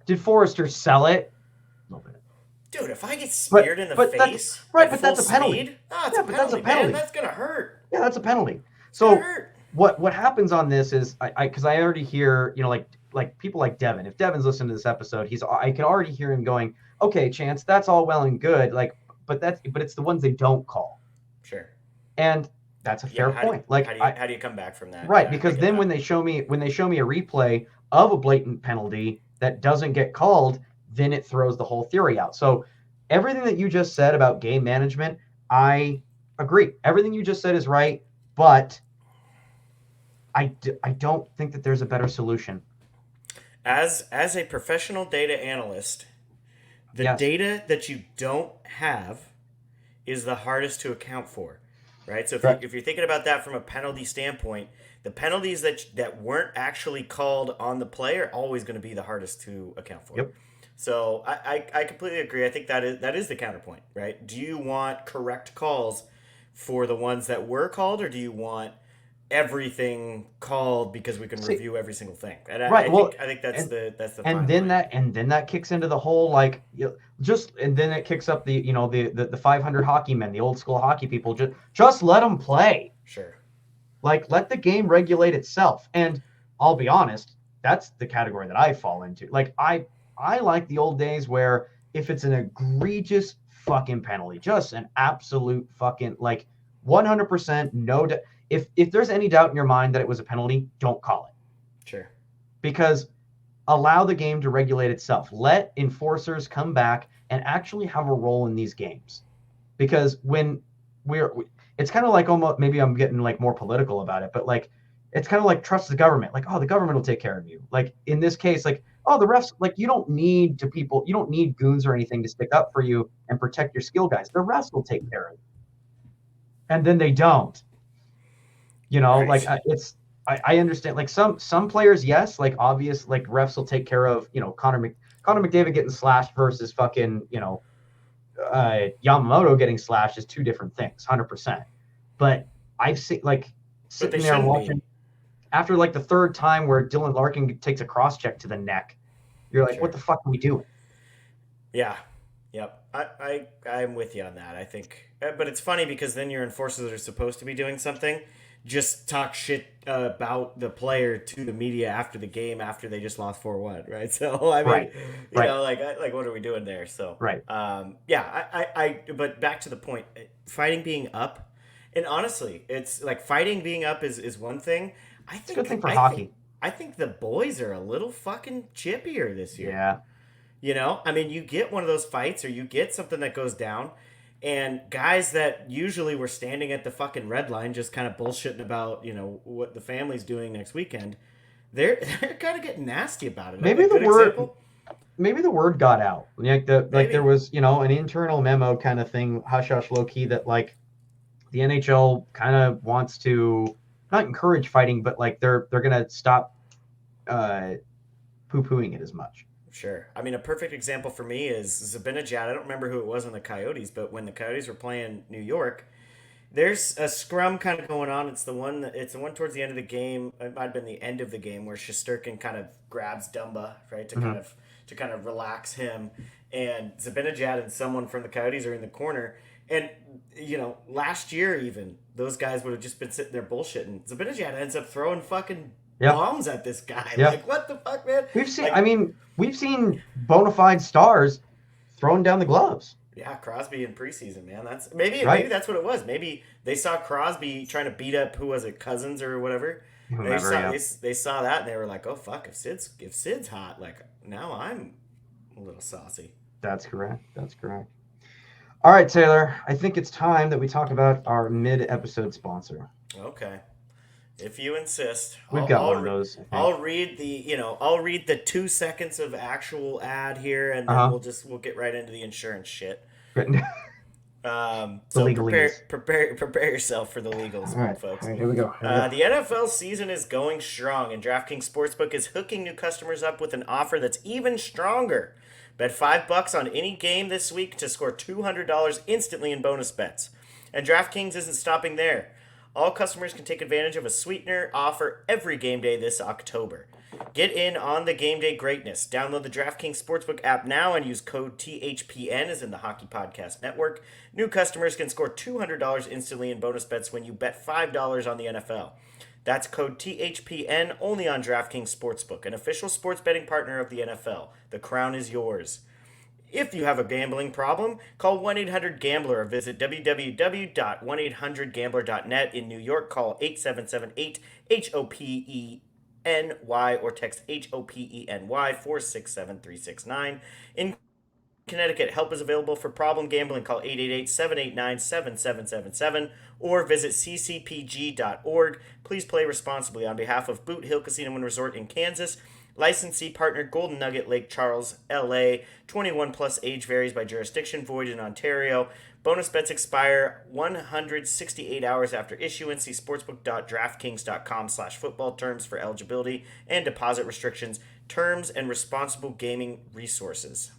Speaker 1: Did Forrester sell it? A little bit.
Speaker 2: Dude, if I get
Speaker 1: But
Speaker 2: speared in the
Speaker 1: but that's
Speaker 2: face
Speaker 1: right.
Speaker 2: at
Speaker 1: But
Speaker 2: full
Speaker 1: that's a penalty.
Speaker 2: speed, it's
Speaker 1: Yeah,
Speaker 2: a
Speaker 1: but that's a
Speaker 2: penalty, man.
Speaker 1: penalty.
Speaker 2: That's gonna hurt.
Speaker 1: Yeah, that's a penalty.
Speaker 2: It's gonna
Speaker 1: So
Speaker 2: hurt.
Speaker 1: what happens on this is because I already hear like people like Devin. If Devin's listening to this episode, I can already hear him going, okay, Chance, that's all well and good, like, but it's the ones they don't call,
Speaker 2: Sure.
Speaker 1: and that's a fair
Speaker 2: Yeah.
Speaker 1: point. Like
Speaker 2: How do you come back from that?
Speaker 1: right,
Speaker 2: Yeah, I
Speaker 1: because
Speaker 2: get
Speaker 1: then
Speaker 2: that.
Speaker 1: when they show me a replay of a blatant penalty that doesn't get called, then it throws the whole theory out. So everything that you just said about game management, I agree. Everything you just said is right, but I don't think that there's a better solution.
Speaker 2: As a professional data analyst, the
Speaker 1: Yes.
Speaker 2: data that you don't have is the hardest to account for, right? So
Speaker 1: Correct.
Speaker 2: if you're thinking about that from a penalty standpoint, the penalties that weren't actually called on the play are always going to be the hardest to account for.
Speaker 1: Yep.
Speaker 2: So I completely agree. I think that is the counterpoint, right? Do you want correct calls for the ones that were called, or do you want everything called because we can
Speaker 1: See,
Speaker 2: review every single thing? And
Speaker 1: right.
Speaker 2: I think that's
Speaker 1: and
Speaker 2: the
Speaker 1: and
Speaker 2: fine
Speaker 1: then
Speaker 2: line.
Speaker 1: that kicks into the whole like and then it kicks up the 500 hockey men, the old school hockey people. Just let them play.
Speaker 2: Sure.
Speaker 1: Like let the game regulate itself. And I'll be honest, that's the category that I fall into. Like I like the old days where if it's an egregious fucking penalty, just an absolute fucking like 100% no. If there's any doubt in your mind that it was a penalty, don't call it
Speaker 2: Sure.
Speaker 1: because allow the game to regulate itself. Let enforcers come back and actually have a role in these games. Because when it's kind of like almost maybe I'm getting like more political about it, but like it's kind of like trust the government. Like, oh, the government will take care of you. Like in this case, like, oh, the refs, like you don't need goons or anything to stick up for you and protect your skill guys. The refs will take care of you. And then they don't. Like
Speaker 2: Right.
Speaker 1: I understand like some players, yes, like obvious, like refs will take care of, Connor McDavid getting slashed versus fucking, Yamamoto getting slashed is two different things, 100%. But I've seen like
Speaker 2: But they
Speaker 1: sitting there
Speaker 2: shouldn't be.
Speaker 1: watching after like the third time where Dylan Larkin takes a cross check to the neck, you're like, what
Speaker 2: Sure.
Speaker 1: the fuck are we doing?
Speaker 2: Yeah. Yep. I'm with you on that. I think, but it's funny because then your enforcers that are supposed to be doing something just talk shit about the player to the media after the game after they just lost 4-1, right? So I mean,
Speaker 1: Right. Right.
Speaker 2: like what are we doing there? So
Speaker 1: Right.
Speaker 2: yeah, but back to the point, fighting being up, and honestly, it's like fighting being up is one thing.
Speaker 1: It's a good thing for hockey.
Speaker 2: I think the boys are a little fucking chippier this year.
Speaker 1: Yeah.
Speaker 2: I mean, you get one of those fights or you get something that goes down, and guys that usually were standing at the fucking red line just kind of bullshitting about, what the family's doing next weekend, they're they're kind of getting nasty about it.
Speaker 1: Maybe
Speaker 2: A
Speaker 1: the
Speaker 2: good
Speaker 1: word
Speaker 2: example?
Speaker 1: maybe the word got out. Like there
Speaker 2: Maybe.
Speaker 1: was, an internal memo kind of thing, hush hush low key, that like the NHL kind of wants to not encourage fighting, but like they're gonna stop poo pooing it as much.
Speaker 2: Sure. I mean, a perfect example for me is Zabinajad. I don't remember who it was on the Coyotes, but when the Coyotes were playing New York, there's a scrum kind of going on. It's the one towards the end of the game. It might have been the end of the game where Shesterkin kind of grabs Dumba, right, to kind
Speaker 1: Mm-hmm.
Speaker 2: of to kind of relax him. And Zibanejad and someone from the Coyotes are in the corner. And, last year even, those guys would have just been sitting there bullshitting. Zibanejad ends up throwing fucking
Speaker 1: Yeah.
Speaker 2: bombs at this guy.
Speaker 1: Yeah.
Speaker 2: Like, what the fuck, man?
Speaker 1: We've seen bona fide stars throwing down the gloves.
Speaker 2: Yeah, Crosby in preseason, man. Maybe that's what it was. Maybe they saw Crosby trying to beat up, who was it, Cousins or whatever. They saw that and they were like, oh fuck, if Sid's hot, like now I'm a little saucy.
Speaker 1: That's correct. All right, Taylor. I think it's time that we talk about our mid-episode sponsor.
Speaker 2: Okay. If you insist,
Speaker 1: We've got one of those.
Speaker 2: I'll read the 2 seconds of actual ad here, and then we'll get right into the insurance shit. So prepare yourself for the legals, folks.
Speaker 1: All right, here we go.
Speaker 2: The NFL season is going strong, and DraftKings Sportsbook is hooking new customers up with an offer that's even stronger. Bet $5 on any game this week to score $200 instantly in bonus bets. And DraftKings isn't stopping there. All customers can take advantage of a sweetener offer every game day this October. Get in on the game day greatness. Download the DraftKings Sportsbook app now and use code THPN as in the Hockey Podcast Network. New customers can score $200 instantly in bonus bets when you bet $5 on the NFL. That's code THPN only on DraftKings Sportsbook, an official sports betting partner of the NFL. The crown is yours. If you have a gambling problem, call 1-800-GAMBLER or visit www.1800gambler.net. In New York, call 877-8-HOPENY or text HOPENY 467-369. In Connecticut, help is available for problem gambling. Call 888-789-7777 or visit ccpg.org. Please play responsibly. On behalf of Boot Hill Casino and Resort in Kansas, licensee partner Golden Nugget, Lake Charles, LA. 21 plus, age varies by jurisdiction, void in Ontario. Bonus bets expire 168 hours after issuance. See sportsbook.draftkings.com/football terms for eligibility and deposit restrictions, terms, and responsible gaming resources.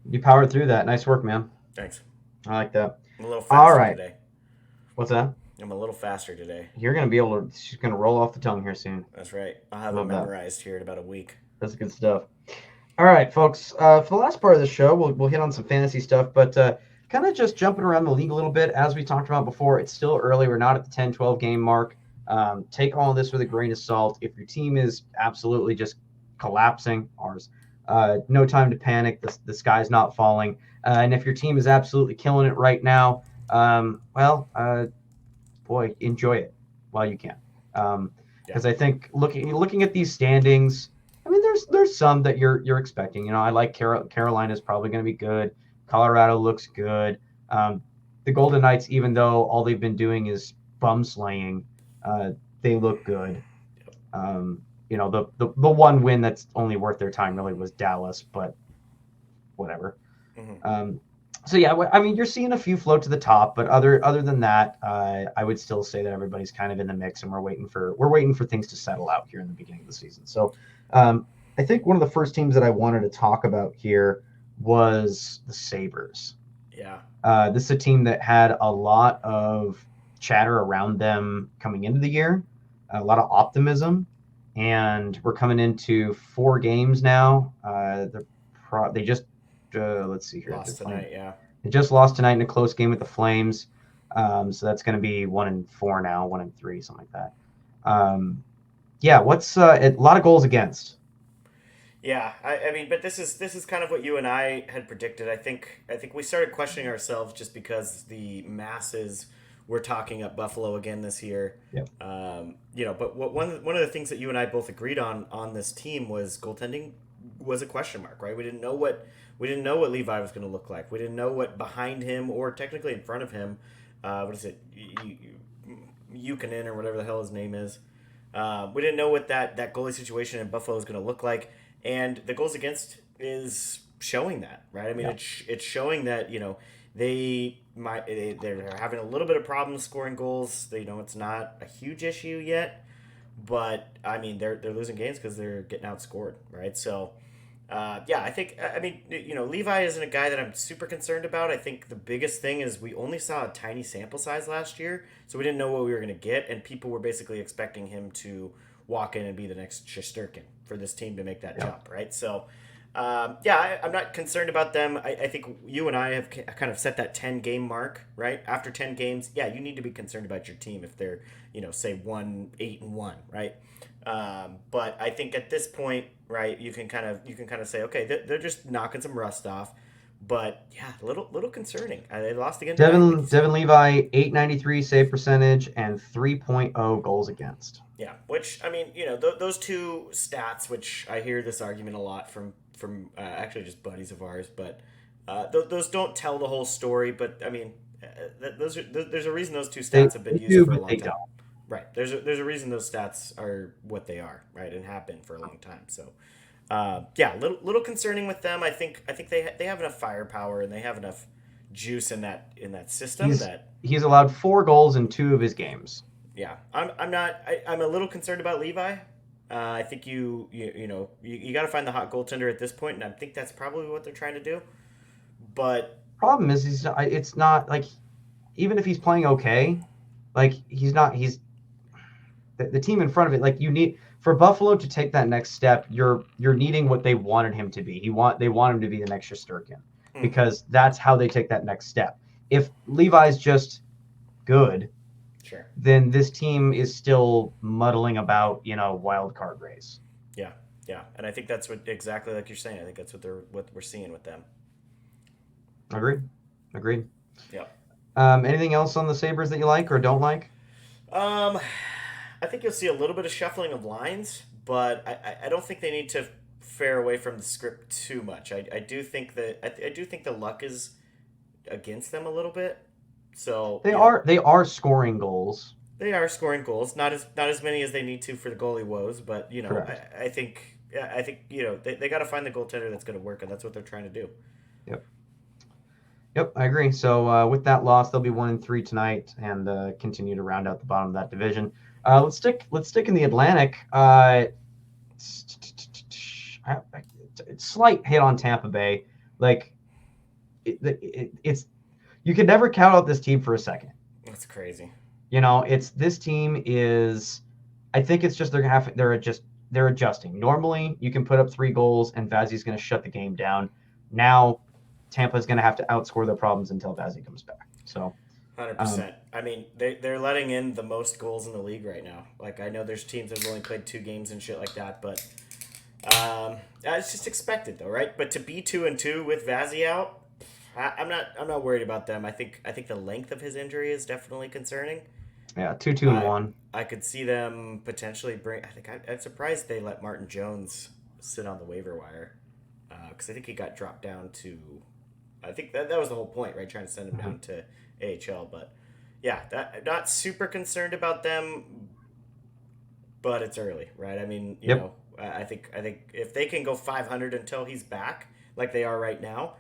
Speaker 1: You powered through that. Nice work, man.
Speaker 2: Thanks.
Speaker 1: I like that.
Speaker 2: I'm a little faster today.
Speaker 1: What's that?
Speaker 2: I'm a little faster today.
Speaker 1: You're going to be able to, she's going to roll off the tongue here soon.
Speaker 2: That's right. I'll have it memorized here in about a week.
Speaker 1: That's good stuff. All right, folks. For the last part of the show, we'll hit on some fantasy stuff, but kind of just jumping around the league a little bit. As we talked about before, it's still early. We're not at the 10-12 game mark. Take all of this with a grain of salt. If your team is absolutely just collapsing, ours, no time to panic. The sky's not falling. And if your team is absolutely killing it right now, boy, enjoy it while you can. Because I think looking at these standings, I mean, there's some that you're expecting. You know, I like Carolina's probably going to be good. Colorado looks good. The Golden Knights, even though all they've been doing is bum slaying, they look good. The one win that's only worth their time really was Dallas, but whatever. Mm-hmm. I mean, you're seeing a few float to the top, but other than that, I would still say that everybody's kind of in the mix, and we're waiting for things to settle out here in the beginning of the season. So, I think one of the first teams that I wanted to talk about here was the Sabres.
Speaker 2: Yeah.
Speaker 1: This is a team that had a lot of chatter around them coming into the year, a lot of optimism, and we're coming into 4 games now. They just let's see here.
Speaker 2: Lost tonight, yeah.
Speaker 1: They just lost tonight in a close game with the Flames. So that's going to be 1-4 now, 1-3, something like that. What's a lot of goals against?
Speaker 2: Yeah, I mean, but this is kind of what you and I had predicted. I think we started questioning ourselves just because the masses were talking up Buffalo again this year.
Speaker 1: Yep.
Speaker 2: But one of the things that you and I both agreed on this team was goaltending was a question mark, right? We didn't know what Levi was going to look like. We didn't know what behind him or technically in front of him. What is it? Yukonin or whatever the hell his name is. We didn't know what that goalie situation in Buffalo is going to look like, and the goals against is showing that, right? I mean, it's showing that they're having a little bit of problems scoring goals. It's not a huge issue yet, but I mean they're losing games because they're getting outscored, right? So. Levi isn't a guy that I'm super concerned about. I think the biggest thing is we only saw a tiny sample size last year, so we didn't know what we were going to get, and people were basically expecting him to walk in and be the next Shesterkin for this team to make that
Speaker 1: Yeah.
Speaker 2: jump, right? So, I'm not concerned about them. I think you and I have kind of set that 10-game mark, right? After 10 games, yeah, you need to be concerned about your team if they're, say 1-8-1, right? But I think at this point, right, you can kind of say, okay, they're just knocking some rust off. But yeah, a little concerning. They lost again tonight.
Speaker 1: Devin Levi, 893 save percentage and 3.0 goals against.
Speaker 2: Yeah, which I mean, those two stats, which I hear this argument a lot from actually just buddies of ours, but those don't tell the whole story. But I mean, there's a reason those two stats have been used for a long time.
Speaker 1: Don't.
Speaker 2: Right. There's a reason those stats are what they are, right, and have been for a long time. So, little concerning with them. I think they have enough firepower and they have enough juice in that system
Speaker 1: he's allowed 4 goals in 2 of his games.
Speaker 2: Yeah, I'm a little concerned about Levi. I think you got to find the hot goaltender at this point, and I think that's probably what they're trying to do. But
Speaker 1: problem is, it's not like, even if he's playing okay, like he's the team in front of it. Like, you need, for Buffalo to take that next step, you're needing what they wanted him to be. They want him to be the next Shesterkin, because that's how they take that next step. If Levi's just good,
Speaker 2: sure,
Speaker 1: then this team is still muddling about, wild card race.
Speaker 2: Yeah, and I think that's exactly like you're saying. I think that's what we're seeing with them.
Speaker 1: Agreed.
Speaker 2: Yeah.
Speaker 1: Anything else on the Sabres that you like or don't like?
Speaker 2: I think you'll see a little bit of shuffling of lines, but I don't think they need to fare away from the script too much. I do think the luck is against them a little bit. So
Speaker 1: they are scoring goals.
Speaker 2: They are scoring goals, not as many as they need to for the goalie woes, but I think they got to find the goaltender that's going to work, and that's what they're trying to do.
Speaker 1: Yep, I agree. So with that loss, they'll be 1-3 tonight, and continue to round out the bottom of that division. Let's stick in the Atlantic. Slight hit on Tampa Bay. Like, it's you can never count out this team for a second.
Speaker 2: That's crazy.
Speaker 1: This team is. I think it's just they're adjusting. Normally, you can put up 3 goals and Vazzy's going to shut the game down. Now, Tampa's going to have to outscore their problems until Vazzy comes back. So,
Speaker 2: 100%. I mean, they're letting in the most goals in the league right now. Like, I know there's teams that have only played 2 games and shit like that, but it's just expected though, right? But to be 2-2 with Vazzy out, I'm not worried about them. I think the length of his injury is definitely concerning.
Speaker 1: Yeah, 2-1.
Speaker 2: I could see them potentially bring. I'm surprised they let Martin Jones sit on the waiver wire, because I think he got dropped down to. I think that was the whole point, right? Trying to send him down to AHL, but yeah, not super concerned about them. But it's early, right? I mean, you know, I think if they can go 500 until he's back, like they are right now,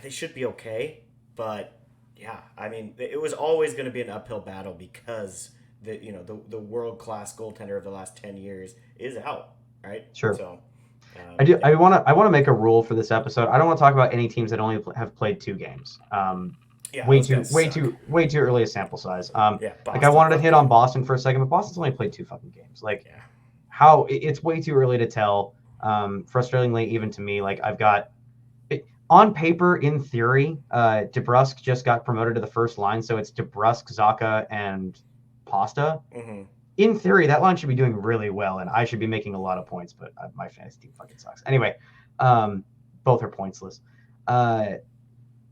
Speaker 2: they should be okay. But yeah, I mean, it was always going to be an uphill battle because the world class goaltender of the last 10 years is out, right?
Speaker 1: Sure.
Speaker 2: So
Speaker 1: I do. Yeah. I want to make a rule for this episode. I don't want to talk about any teams that only have played 2 games. Way too early a sample size. Boston, I wanted to hit on Boston for a second, but Boston's only played 2 fucking games. Like, how it's way too early to tell. Frustratingly, even to me, like I've got it, on paper, in theory, DeBrusk just got promoted to the first line, so it's DeBrusk, Zacha, and Pasta.
Speaker 2: Mm-hmm.
Speaker 1: In theory, that line should be doing really well, and I should be making a lot of points, but my fantasy team fucking sucks. Anyway, both are pointsless.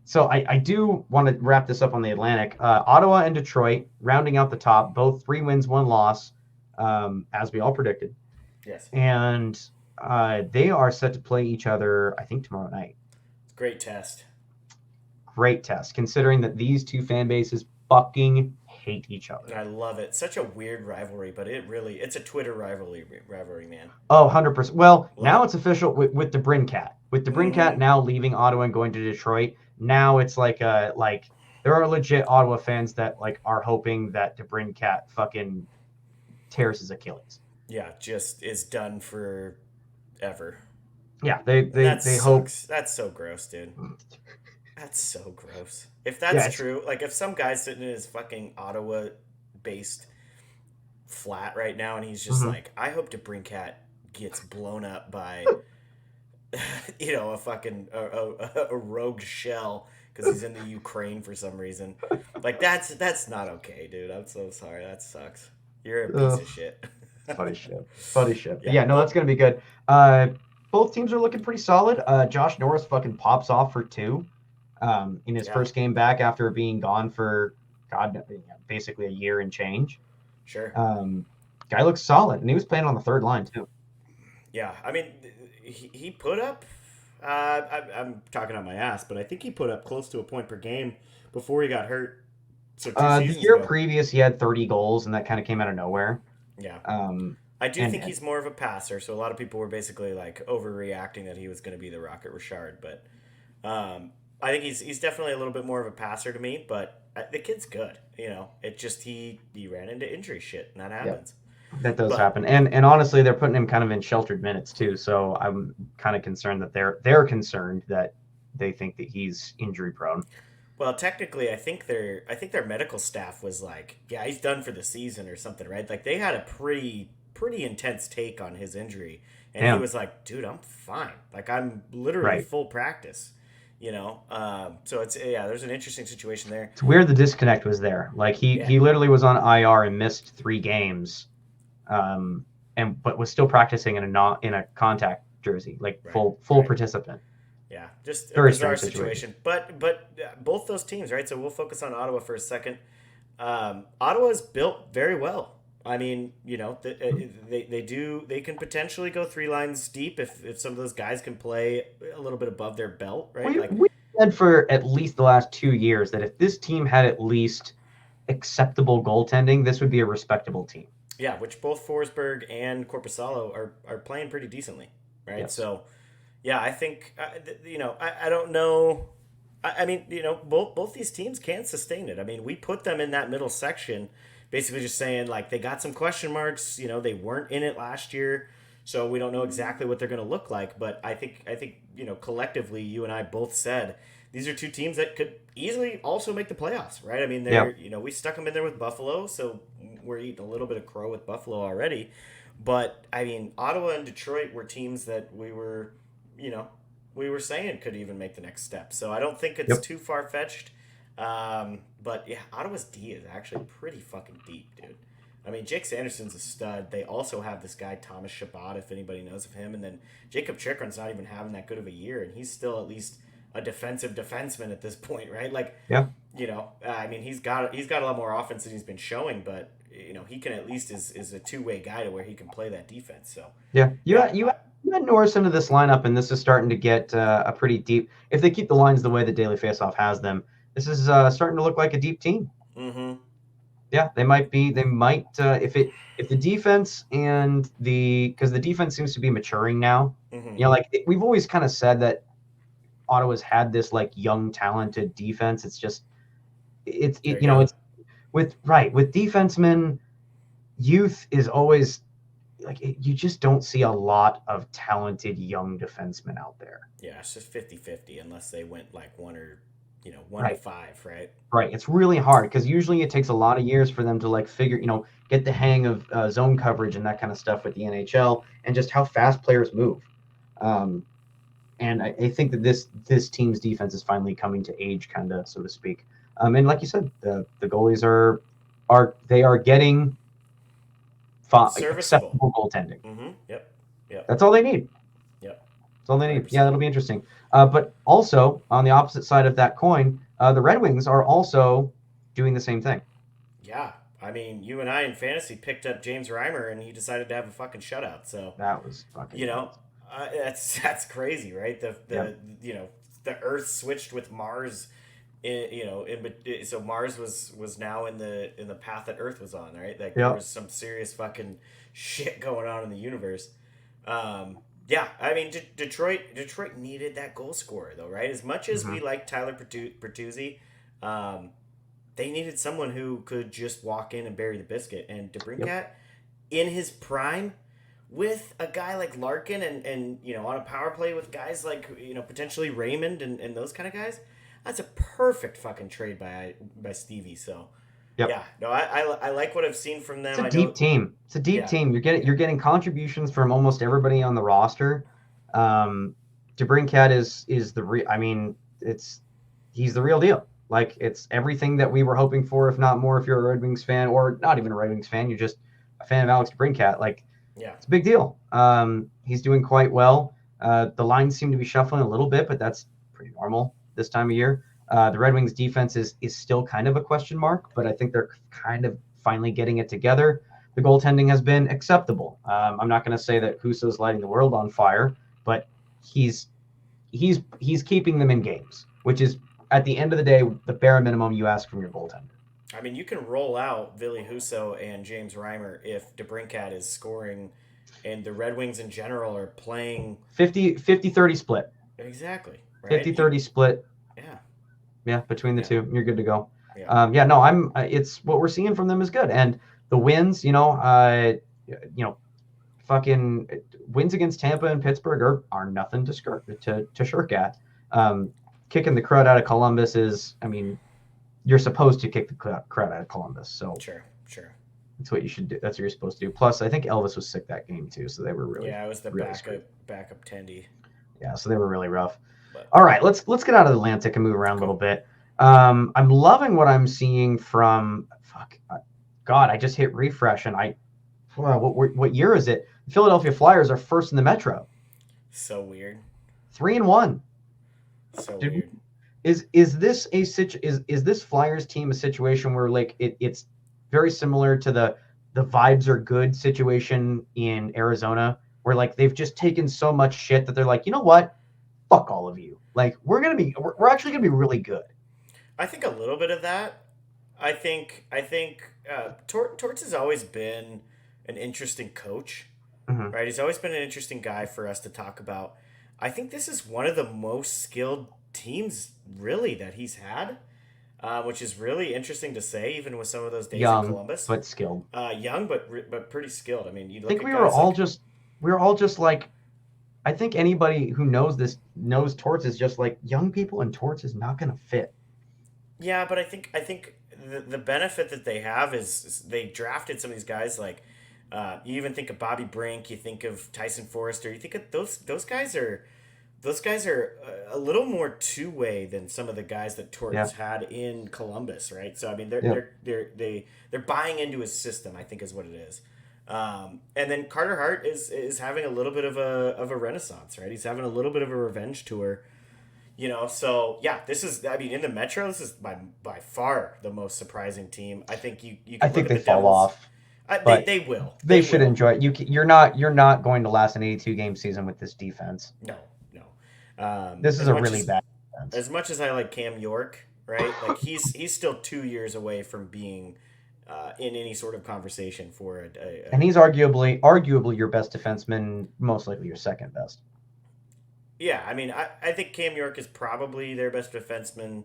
Speaker 1: So I do want to wrap this up on the Atlantic. Ottawa and Detroit, rounding out the top, both 3 wins, 1 loss, as we all predicted.
Speaker 2: Yes.
Speaker 1: And they are set to play each other, I think, tomorrow night.
Speaker 2: It's a great test.
Speaker 1: Great test, considering that these 2 fan bases fucking hate each other.
Speaker 2: I love it. Such a weird rivalry, but it's a Twitter rivalry, man.
Speaker 1: Oh, 100%. Well, now it's official with the Brincat. With the Brincat now leaving Ottawa and going to Detroit, now it's like there are legit Ottawa fans that are hoping that the Brincat fucking tears his Achilles.
Speaker 2: Yeah, just is done forever.
Speaker 1: Yeah, they hope.
Speaker 2: That's so gross, dude. That's so gross. If that's true, like if some guy's sitting in his fucking Ottawa-based flat right now, and he's just
Speaker 1: Hmm.
Speaker 2: like, I hope DeBrincat gets blown up by, a fucking a rogue shell because he's in the Ukraine for some reason. Like that's not okay, dude. I'm so sorry. That sucks. You're a piece
Speaker 1: Ugh,
Speaker 2: of shit.
Speaker 1: funny shit. Funny shit. But
Speaker 2: Yeah,
Speaker 1: yeah, no, that's
Speaker 2: but
Speaker 1: gonna be good. Uh, both teams are looking pretty solid. Josh Norris fucking pops off for two, in his
Speaker 2: yeah,
Speaker 1: first game back after being gone for God, basically a year and change.
Speaker 2: sure.
Speaker 1: Um, guy looks solid, and he was playing on the third line too.
Speaker 2: Yeah, I mean, he put up. I'm talking on my ass, but I think he put up close to a point per game before he got hurt. So two
Speaker 1: The
Speaker 2: seasons
Speaker 1: year
Speaker 2: ago.
Speaker 1: previous, he had 30 goals, and that kind of came out of nowhere.
Speaker 2: Yeah,
Speaker 1: Um,
Speaker 2: I do think
Speaker 1: and
Speaker 2: he's more of a passer. So a lot of people were basically like overreacting that he was going to be the Rocket Richard, but I think he's definitely a little bit more of a passer to me. But the kid's good. It just he ran into injury shit, and that
Speaker 1: yeah,
Speaker 2: happens.
Speaker 1: that does
Speaker 2: But
Speaker 1: happen. And honestly, they're putting him kind of in sheltered minutes too. So I'm kind of concerned that they're concerned that they think that he's injury prone.
Speaker 2: Well, technically, I think their medical staff was like, yeah, he's done for the season or something, right? Like they had a pretty intense take on his injury, and he
Speaker 1: Damn.
Speaker 2: was like, dude, I'm fine. Like I'm literally
Speaker 1: Right.
Speaker 2: full practice. So it's yeah, there's an interesting situation there.
Speaker 1: It's weird the disconnect was there. Like he
Speaker 2: Yeah,
Speaker 1: he literally was on IR and missed 3 games, um, and but was still practicing in a not in a contact jersey, like
Speaker 2: right,
Speaker 1: full
Speaker 2: right.
Speaker 1: participant.
Speaker 2: Yeah, just a
Speaker 1: Very
Speaker 2: bizarre
Speaker 1: strange situation.
Speaker 2: situation. But both those teams, right? So we'll focus on Ottawa for a second. Ottawa's built very well. I mean, they can potentially go 3 lines deep if some of those guys can play a little bit above their belt, right? Like,
Speaker 1: We said for at least the last 2 years that if this team had at least acceptable goaltending, this would be a respectable team.
Speaker 2: yeah, which both Forsberg and Corpusalo are playing pretty decently, right?
Speaker 1: Yes.
Speaker 2: So, yeah, I think I don't know. I mean, both these teams can sustain it. I mean, we put them in that middle section, basically just saying like they got some question marks. They weren't in it last year, so we don't know exactly what they're going to look like. But I think collectively, you and I both said these are two teams that could easily also make the playoffs, right? I mean,
Speaker 1: Yeah.
Speaker 2: we stuck them in there with Buffalo, so we're eating a little bit of crow with Buffalo already. But I mean, Ottawa and Detroit were teams that you know, we were saying could even make the next step. So I don't think it's
Speaker 1: Yep.
Speaker 2: too far fetched. But yeah, Ottawa's D is actually pretty fucking deep, dude. I mean, Jake Sanderson's a stud. They also have this guy Thomas Chabot, if anybody knows of him, and then Jacob Chikrin's not even having that good of a year, and he's still at least a defensive defenseman at this point, right? Like,
Speaker 1: Yeah.
Speaker 2: I mean, he's got a lot more offense than he's been showing, but he can at least is a two-way guy to where he can play that defense. So
Speaker 1: Yeah. You
Speaker 2: yeah,
Speaker 1: had, you had, you had Norris into this lineup, and this is starting to get a pretty deep. If they keep the lines the way the Daily Faceoff has them, this is starting to look like a deep team.
Speaker 2: mm-hmm,
Speaker 1: Yeah, they might be. They might if the defense and because the defense seems to be maturing now.
Speaker 2: mm-hmm.
Speaker 1: Like we've always kind of said that Ottawa's had this like young, talented defense. It's just
Speaker 2: They're young.
Speaker 1: it's with defensemen, youth is always like you just don't see a lot of talented young defensemen out there.
Speaker 2: Yeah, it's just 50-50 unless they went like one to
Speaker 1: Right.
Speaker 2: five, right?
Speaker 1: Right. It's really hard because usually it takes a lot of years for them to like figure, get the hang of zone coverage and that kind of stuff with the NHL and just how fast players move. Um, and I think that this team's defense is finally coming to age, kind of so to speak. And like you said, the goalies they are getting
Speaker 2: Serviceable.
Speaker 1: acceptable goaltending.
Speaker 2: Mm-hmm. Yep. Yep.
Speaker 1: That's all they need.
Speaker 2: Yep.
Speaker 1: That's all they need. Yeah,
Speaker 2: 100%.
Speaker 1: that'll be interesting. But also on the opposite side of that coin, the Red Wings are also doing the same thing.
Speaker 2: Yeah. I mean, you and I in fantasy picked up James Reimer, and he decided to have a fucking shutout. So
Speaker 1: That was fucking
Speaker 2: you know,
Speaker 1: nuts.
Speaker 2: that's crazy, right? The
Speaker 1: Yeah.
Speaker 2: the the Earth switched with Mars. So Mars was now in the path that Earth was on, right? Like there
Speaker 1: Yeah.
Speaker 2: was some serious fucking shit going on in the universe. Yeah, I mean Detroit needed that goal scorer though, right? As much as
Speaker 1: Hmm.
Speaker 2: we like Tyler Bertuzzi, um, they needed someone who could just walk in and bury the biscuit. And
Speaker 1: Yep.
Speaker 2: DeBrincat, in his prime, with a guy like Larkin and on a power play with guys like potentially Raymond and those kind of guys, that's a perfect fucking trade by Stevie. So
Speaker 1: Yep.
Speaker 2: Yeah, no, I like what I've seen from
Speaker 1: It's
Speaker 2: them.
Speaker 1: a
Speaker 2: I
Speaker 1: deep
Speaker 2: know.
Speaker 1: team. It's a deep
Speaker 2: Yeah,
Speaker 1: team. You're getting contributions from almost everybody on the roster. Um, DeBrincat is the real. I mean, he's the real deal. Like it's everything that we were hoping for, if not more. If you're a Red Wings fan, or not even a Red Wings fan, you're just a fan of Alex DeBrincat. Like
Speaker 2: yeah.
Speaker 1: it's a big deal. He's doing quite well. The lines seem to be shuffling a little bit, but that's pretty normal this time of year. The Red Wings defense is still kind of a question mark, but I think they're kind of finally getting it together. The goaltending has been acceptable. I'm not going to say that Husso's lighting the world on fire, but he's he's keeping them in games, which is at the end of the day the bare minimum you ask from your goaltender.
Speaker 2: I mean, you can roll out Ville Husso and James Reimer if DeBrincat is scoring, and the Red Wings in general are playing
Speaker 1: 50-30 split.
Speaker 2: exactly right.
Speaker 1: 50-30 split.
Speaker 2: Yeah,
Speaker 1: Yeah, between the
Speaker 2: yeah,
Speaker 1: two, you're good to go.
Speaker 2: yeah.
Speaker 1: Yeah, no, I'm. It's what we're seeing from them is good, and the wins, fucking wins against Tampa and Pittsburgh are nothing to shirk at. Kicking the crud out of Columbus is, I mean, you're supposed to kick the crud out of Columbus, so
Speaker 2: Sure, sure.
Speaker 1: that's what you should do. That's what you're supposed to do. Plus, I think Elvis was sick that game too, so they were
Speaker 2: Yeah, I was the
Speaker 1: really screwed.
Speaker 2: backup tendy,
Speaker 1: Yeah, so they were really rough.
Speaker 2: but
Speaker 1: All right, let's get out of Atlantic and move around a little
Speaker 2: cool.
Speaker 1: bit. I'm loving what I'm seeing from God. I just hit refresh and what year is it? The Philadelphia Flyers are first in the Metro,
Speaker 2: So weird.
Speaker 1: 3-1.
Speaker 2: So
Speaker 1: Did
Speaker 2: weird.
Speaker 1: is this is this Flyers team a situation where like it's very similar to the vibes are good situation in Arizona, where like they've just taken so much shit that they're like, you know what, fuck all of you. Like we're actually gonna be really good.
Speaker 2: I think a little bit of that. I think Torts has always been an interesting coach,
Speaker 1: Mm-hmm.
Speaker 2: right? He's always been an interesting guy for us to talk about. I think this is one of the most skilled teams, really, that he's had, which is really interesting to say, even with some of those days in
Speaker 1: Young
Speaker 2: Columbus.
Speaker 1: but skilled.
Speaker 2: Young, but pretty skilled. I mean, you
Speaker 1: I
Speaker 2: look
Speaker 1: think
Speaker 2: at guys like
Speaker 1: we were all just like, I think anybody who knows this knows Torts is just like young people, and Torts is not gonna fit.
Speaker 2: yeah, but I think the benefit that they have is they drafted some of these guys like you even think of Bobby Brink, you think of Tyson Forrester, you think of those guys are a little more two way than some of the guys that
Speaker 1: Yeah,
Speaker 2: Torts had in Columbus, right? So I mean
Speaker 1: yeah.
Speaker 2: they're buying into his system, I think is what it is. And then Carter Hart is having a little bit of a renaissance, right? He's having a little bit of a revenge tour. So yeah, this is. I mean, in the Metro, this is by far the most surprising team. I think you
Speaker 1: I
Speaker 2: could look
Speaker 1: think
Speaker 2: at
Speaker 1: they
Speaker 2: the
Speaker 1: fall
Speaker 2: Devils.
Speaker 1: off,
Speaker 2: They
Speaker 1: but
Speaker 2: they will.
Speaker 1: they
Speaker 2: They
Speaker 1: should
Speaker 2: will.
Speaker 1: enjoy it. You're not going to last an 82 game season with this defense.
Speaker 2: No, no.
Speaker 1: This is
Speaker 2: As
Speaker 1: a
Speaker 2: much
Speaker 1: really
Speaker 2: as
Speaker 1: bad defense,
Speaker 2: as much as I like Cam York, right? Like he's still 2 years away from being in any sort of conversation for
Speaker 1: and he's arguably your best defenseman, most likely your second best.
Speaker 2: yeah. I mean, I think Cam York is probably their best defenseman.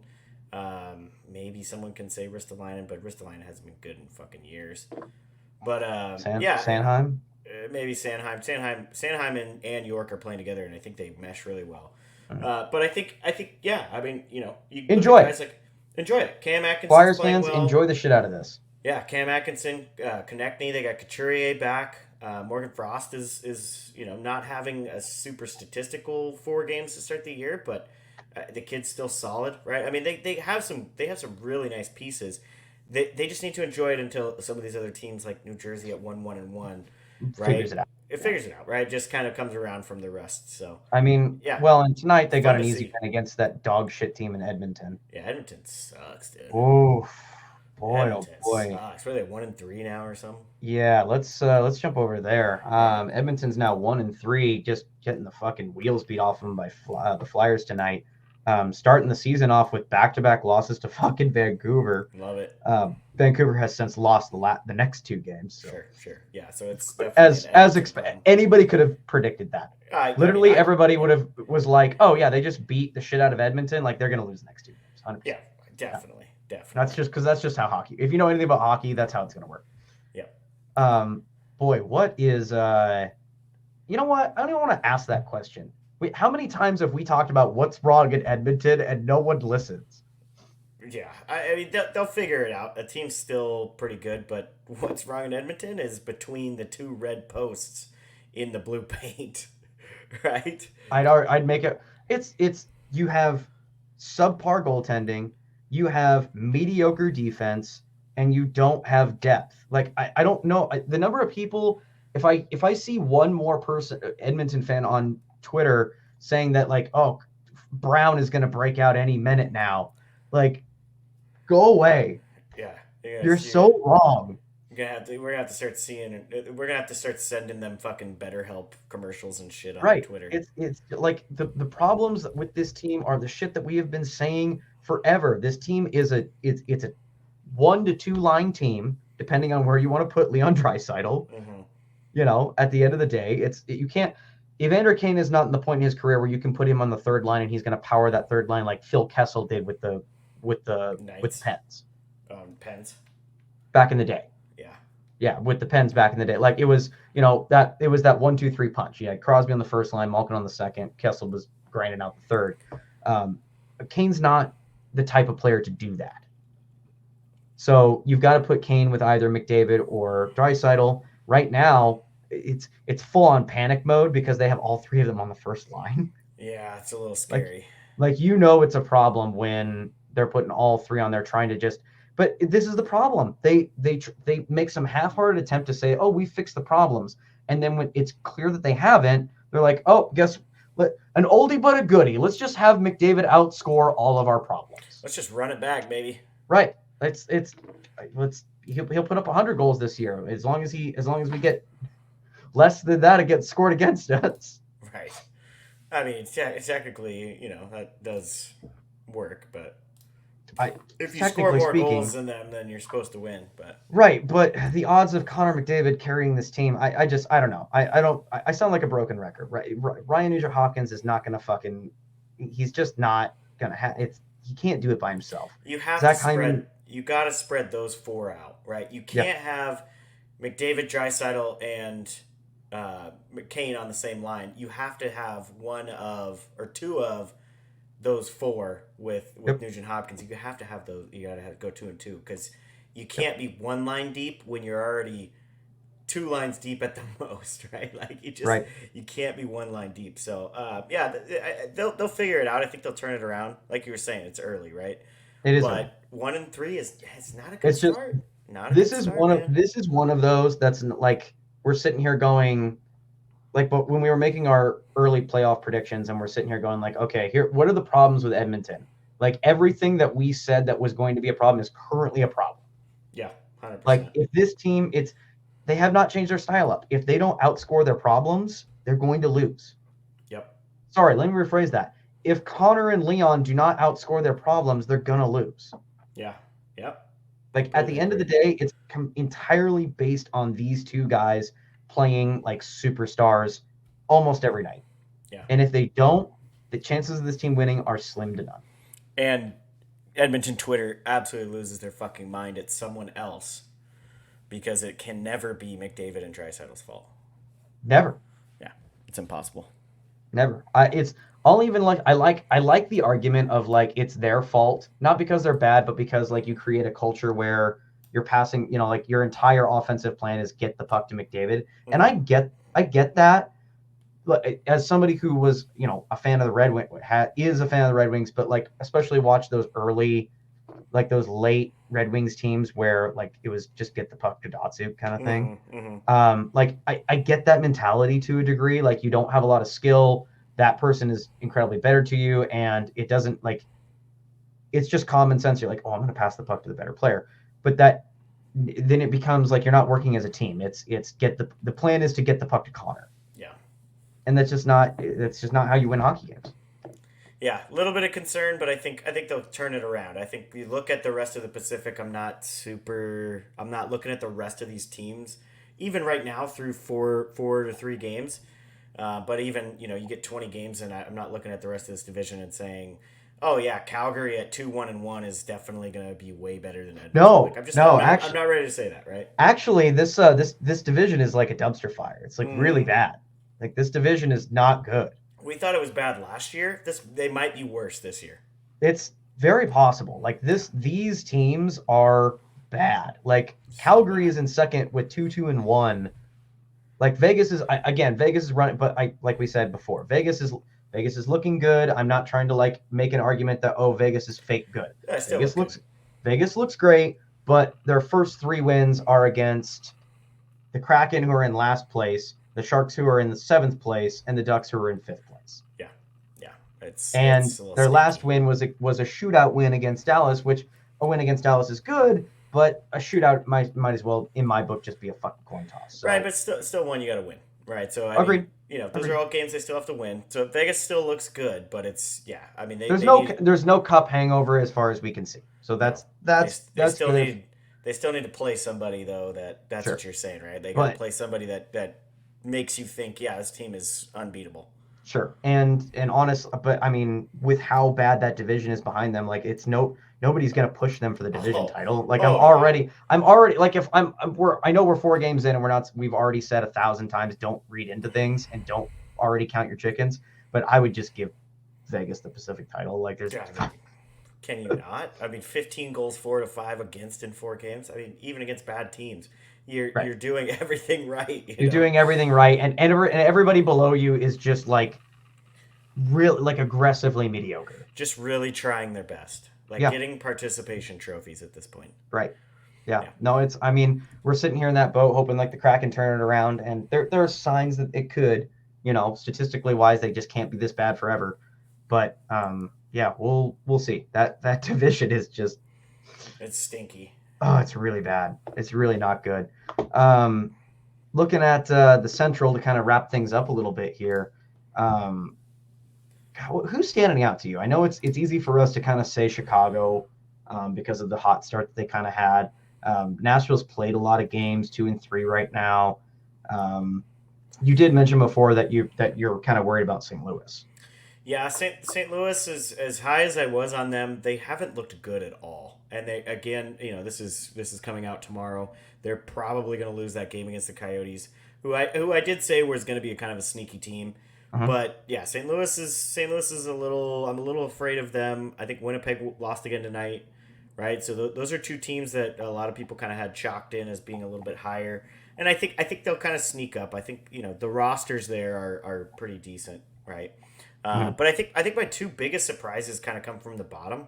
Speaker 2: Maybe someone can say Ristolainen, but Ristolainen hasn't been good in fucking years. But yeah,
Speaker 1: Sanheim.
Speaker 2: maybe Sanheim and York are playing together, and I think they mesh really well.
Speaker 1: Mm.
Speaker 2: But I think, yeah. I mean, you look
Speaker 1: Enjoy
Speaker 2: at
Speaker 1: it.
Speaker 2: guys like enjoy it. Cam Atkinson's
Speaker 1: Flyers
Speaker 2: playing
Speaker 1: fans,
Speaker 2: well.
Speaker 1: enjoy the shit out of this.
Speaker 2: Yeah, Cam Atkinson, Konechny. They got Couturier back. Morgan Frost is not having a super statistical 4 games to start the year, but the kid's still solid, right? I mean, they have some really nice pieces. They just need to enjoy it until some of these other teams like New Jersey at 1-1-1,
Speaker 1: Figures
Speaker 2: right?
Speaker 1: it out.
Speaker 2: It figures it out, right? It just kind of comes around from the rest. So
Speaker 1: I mean,
Speaker 2: yeah,
Speaker 1: well, and tonight they got
Speaker 2: fun
Speaker 1: an
Speaker 2: to
Speaker 1: easy
Speaker 2: see.
Speaker 1: win against that dog shit team in Edmonton.
Speaker 2: Yeah, Edmonton sucks, dude.
Speaker 1: Oh boy, oh
Speaker 2: Edmonton
Speaker 1: boy.
Speaker 2: sucks. What are they 1-3 now or something?
Speaker 1: Yeah, let's jump over there. Edmonton's now 1-3, just getting the fucking wheels beat off them by the Flyers tonight. Starting the season off with back-to-back losses to fucking Vancouver.
Speaker 2: Love it.
Speaker 1: Vancouver has since lost the next 2 games. So.
Speaker 2: Sure. Yeah, so it's definitely an Edmonton problem.
Speaker 1: Anybody could have predicted that. Literally,
Speaker 2: I
Speaker 1: everybody was like, "Oh yeah, they just beat the shit out of Edmonton. Like they're gonna lose the next 2 games." 100%.
Speaker 2: yeah, definitely.
Speaker 1: That's just how hockey. If you know anything about hockey, that's how it's gonna work.
Speaker 2: Yeah.
Speaker 1: Boy, what is you know what? I don't even want to ask that question. Wait, how many times have we talked about what's wrong in Edmonton and no one listens?
Speaker 2: Yeah, I mean they'll figure it out. The team's still pretty good, but what's wrong in Edmonton is between the two red posts in the blue paint, right?
Speaker 1: I'd make it. It's you have subpar goaltending, you have mediocre defense, and you don't have depth. Like I don't know the number of people. If I see one more person Edmonton fan on Twitter saying that like, oh, Brown is going to break out any minute now, like go away.
Speaker 2: Yeah,
Speaker 1: You're so wrong.
Speaker 2: we're gonna have to start seeing. We're gonna have to start sending them fucking BetterHelp commercials and shit on
Speaker 1: Right.
Speaker 2: Twitter.
Speaker 1: It's like the problems with this team are the shit that we have been saying forever. This team is it's a 1 to 2 line team, depending on where you want to put Leon Draisaitl.
Speaker 2: Mm-hmm.
Speaker 1: You know, at the end of the day, you can't. Evander Kane is not in the point in his career where you can put him on the third line and he's going to power that third line like Phil Kessel did with the Pens.
Speaker 2: Pens.
Speaker 1: Back in the day. Yeah, with the Pens back in the day. Like it was, that 1-2-3 punch. You had Crosby on the first line, Malkin on the second, Kessel was grinding out the third. Kane's not the type of player to do that. So you've got to put Kane with either McDavid or Draisaitl. Right now, it's full on panic mode because they have all three of them on the first line.
Speaker 2: Yeah, it's a little scary.
Speaker 1: Like it's a problem when they're putting all three on there trying to just. But this is the problem. They make some half-hearted attempt to say, "Oh, we fixed the problems," and then when it's clear that they haven't, they're like, "Oh, guess what? An oldie but a goodie. Let's just have McDavid outscore all of our problems.
Speaker 2: Let's just run it back, baby."
Speaker 1: Right. He'll put up 100 goals this year as long as we get less than that it gets scored against us.
Speaker 2: Right. I mean, technically, that does work, but if you score more goals than them, then you're supposed to win. But
Speaker 1: right, but the odds of Connor McDavid carrying this team, I don't know. I sound like a broken record. Right, Ryan Nugent-Hopkins is not gonna fucking. He's just not gonna have. He can't do it by himself.
Speaker 2: You have to spread. You got to spread those four out, right? You can't have McDavid, Draisaitl, and Kane on the same line. You have to have one of or two of those four with Nugent Hopkins. You have to have those. You got to go 2 and 2 because you can't be one line deep when you're already 2 lines deep at the most, right? Like you can't be one line deep. So they'll figure it out. I think they'll turn it around. Like you were saying, it's early, right?
Speaker 1: It is,
Speaker 2: but 1 and 3 is not a good start.
Speaker 1: This is one of those that's like we're sitting here going. Like, but when we were making our early playoff predictions and we're sitting here going like, okay, here, what are the problems with Edmonton? Like everything that we said that was going to be a problem is currently a problem.
Speaker 2: Yeah, 100%.
Speaker 1: Like if this team, they have not changed their style up. If they don't outscore their problems, they're going to lose.
Speaker 2: Yep.
Speaker 1: Sorry, let me rephrase that. If Connor and Leon do not outscore their problems, they're going to lose.
Speaker 2: Yeah. Yep.
Speaker 1: Like at the end of the day, it's entirely based on these two guys playing like superstars almost every night.
Speaker 2: Yeah.
Speaker 1: And if they don't, the chances of this team winning are slim to none.
Speaker 2: And Edmonton Twitter absolutely loses their fucking mind at someone else because it can never be McDavid and Draisaitl's fault.
Speaker 1: Never.
Speaker 2: Yeah. It's impossible.
Speaker 1: Never. I like the argument of like it's their fault, not because they're bad, but because like you create a culture where you're passing, like your entire offensive plan is get the puck to McDavid. Mm-hmm. And I get that. As somebody who was, a fan of the Red Wings, is a fan of the Red Wings, but like especially watch those early, like those late Red Wings teams where like it was just get the puck to Datsuk kind of thing. Mm-hmm. Like I get that mentality to a degree. Like you don't have a lot of skill. That person is incredibly better to you, and it doesn't like. It's just common sense. You're like, oh, I'm going to pass the puck to the better player, but then it becomes like you're not working as a team. It's the plan is to get the puck to Connor.
Speaker 2: Yeah.
Speaker 1: And that's just not how you win hockey games.
Speaker 2: Yeah, a little bit of concern, but I think they'll turn it around. I think you look at the rest of the Pacific, I'm not looking at the rest of these teams, even right now through 4 to 3 games. But even, you get 20 games and I'm not looking at the rest of this division and saying, oh yeah, Calgary at 2-1-1 is definitely going to be way better than Edmonton.
Speaker 1: No,
Speaker 2: I'm not ready to say that, right?
Speaker 1: Actually, this division is like a dumpster fire. It's like really bad. Like this division is not good.
Speaker 2: We thought it was bad last year. They might be worse this year.
Speaker 1: It's Very possible. Like these teams are bad. Like
Speaker 2: So
Speaker 1: Calgary
Speaker 2: bad.
Speaker 1: is in second with 2-2-1. Like Vegas is again, Vegas is running, but like we said before, Vegas is looking good. I'm not trying to like make an argument that Vegas is fake good.
Speaker 2: Yeah, still
Speaker 1: Vegas
Speaker 2: look good.
Speaker 1: looks Vegas looks great, but their first 3 wins are against the Kraken, who are in last place, the Sharks, who are in the 7th place, and the Ducks, who are in 5th place.
Speaker 2: Yeah, yeah. It's
Speaker 1: And
Speaker 2: a little
Speaker 1: their last
Speaker 2: stinky.
Speaker 1: win was a shootout win against Dallas, which a win against Dallas is good, but a shootout might as well, in my book, just be a fucking coin toss.
Speaker 2: Right,
Speaker 1: So
Speaker 2: but still one you got to win. Right. So I mean,
Speaker 1: agreed.
Speaker 2: those are
Speaker 1: Agreed.
Speaker 2: all games they still have to win. So Vegas still looks good, but it's yeah. I mean,
Speaker 1: There's
Speaker 2: they
Speaker 1: no
Speaker 2: need
Speaker 1: there's no cup hangover as far as we can see. So
Speaker 2: no.
Speaker 1: that's
Speaker 2: They
Speaker 1: that's
Speaker 2: they
Speaker 1: that's
Speaker 2: still
Speaker 1: good.
Speaker 2: need they still need to play somebody though. That's what
Speaker 1: Sure.
Speaker 2: you're saying, right? They got to
Speaker 1: But
Speaker 2: play somebody that makes you think, yeah, this team is unbeatable.
Speaker 1: sure. And honest, but I mean, with how bad that division is behind them, like nobody's gonna push them for the division
Speaker 2: Oh,
Speaker 1: title. Like
Speaker 2: oh yeah.
Speaker 1: I'm already like if I know we're 4 games in and we've already said 1,000 times don't read into things and don't already count your chickens. But I would just give Vegas the Pacific title. Like there's
Speaker 2: Yeah, I mean, can you not? I mean, 15 goals, 4-5 against in 4 games. I mean, even against bad teams, you're
Speaker 1: right.
Speaker 2: you're doing everything right.
Speaker 1: You're doing everything right, and everybody below you is just like real like aggressively mediocre.
Speaker 2: Just really trying their best, like
Speaker 1: Yeah,
Speaker 2: getting participation trophies at this point.
Speaker 1: right. Yeah.
Speaker 2: Yeah.
Speaker 1: No, I mean, we're sitting here in that boat hoping like the Kraken turn it around, and there are signs that it could, statistically wise, they just can't be this bad forever. But yeah, we'll see. That division is just
Speaker 2: It's stinky.
Speaker 1: it's really bad. It's really not good. Um Looking at the Central to kind of wrap things up a little bit here. Um who's standing out to you? I know it's easy for us to kind of say Chicago because of the hot start that they kind of had. Nashville's played a lot of games, 2-3 right now. You did mention before that you're kind of worried about St. Louis.
Speaker 2: Yeah, St. Louis is as high as I was on them. They haven't looked good at all, and they again, this is coming out tomorrow. They're probably going to lose that game against the Coyotes, who I did say was going to be a kind of a sneaky team.
Speaker 1: Uh-huh.
Speaker 2: But yeah, St. Louis is a little. I'm a little afraid of them. I think Winnipeg lost again tonight, right? So those are two teams that a lot of people kind of had chalked in as being a little bit higher, and I think they'll kind of sneak up. I think the rosters there are pretty decent, right?
Speaker 1: Mhm.
Speaker 2: But I think my two biggest surprises kind of come from the bottom,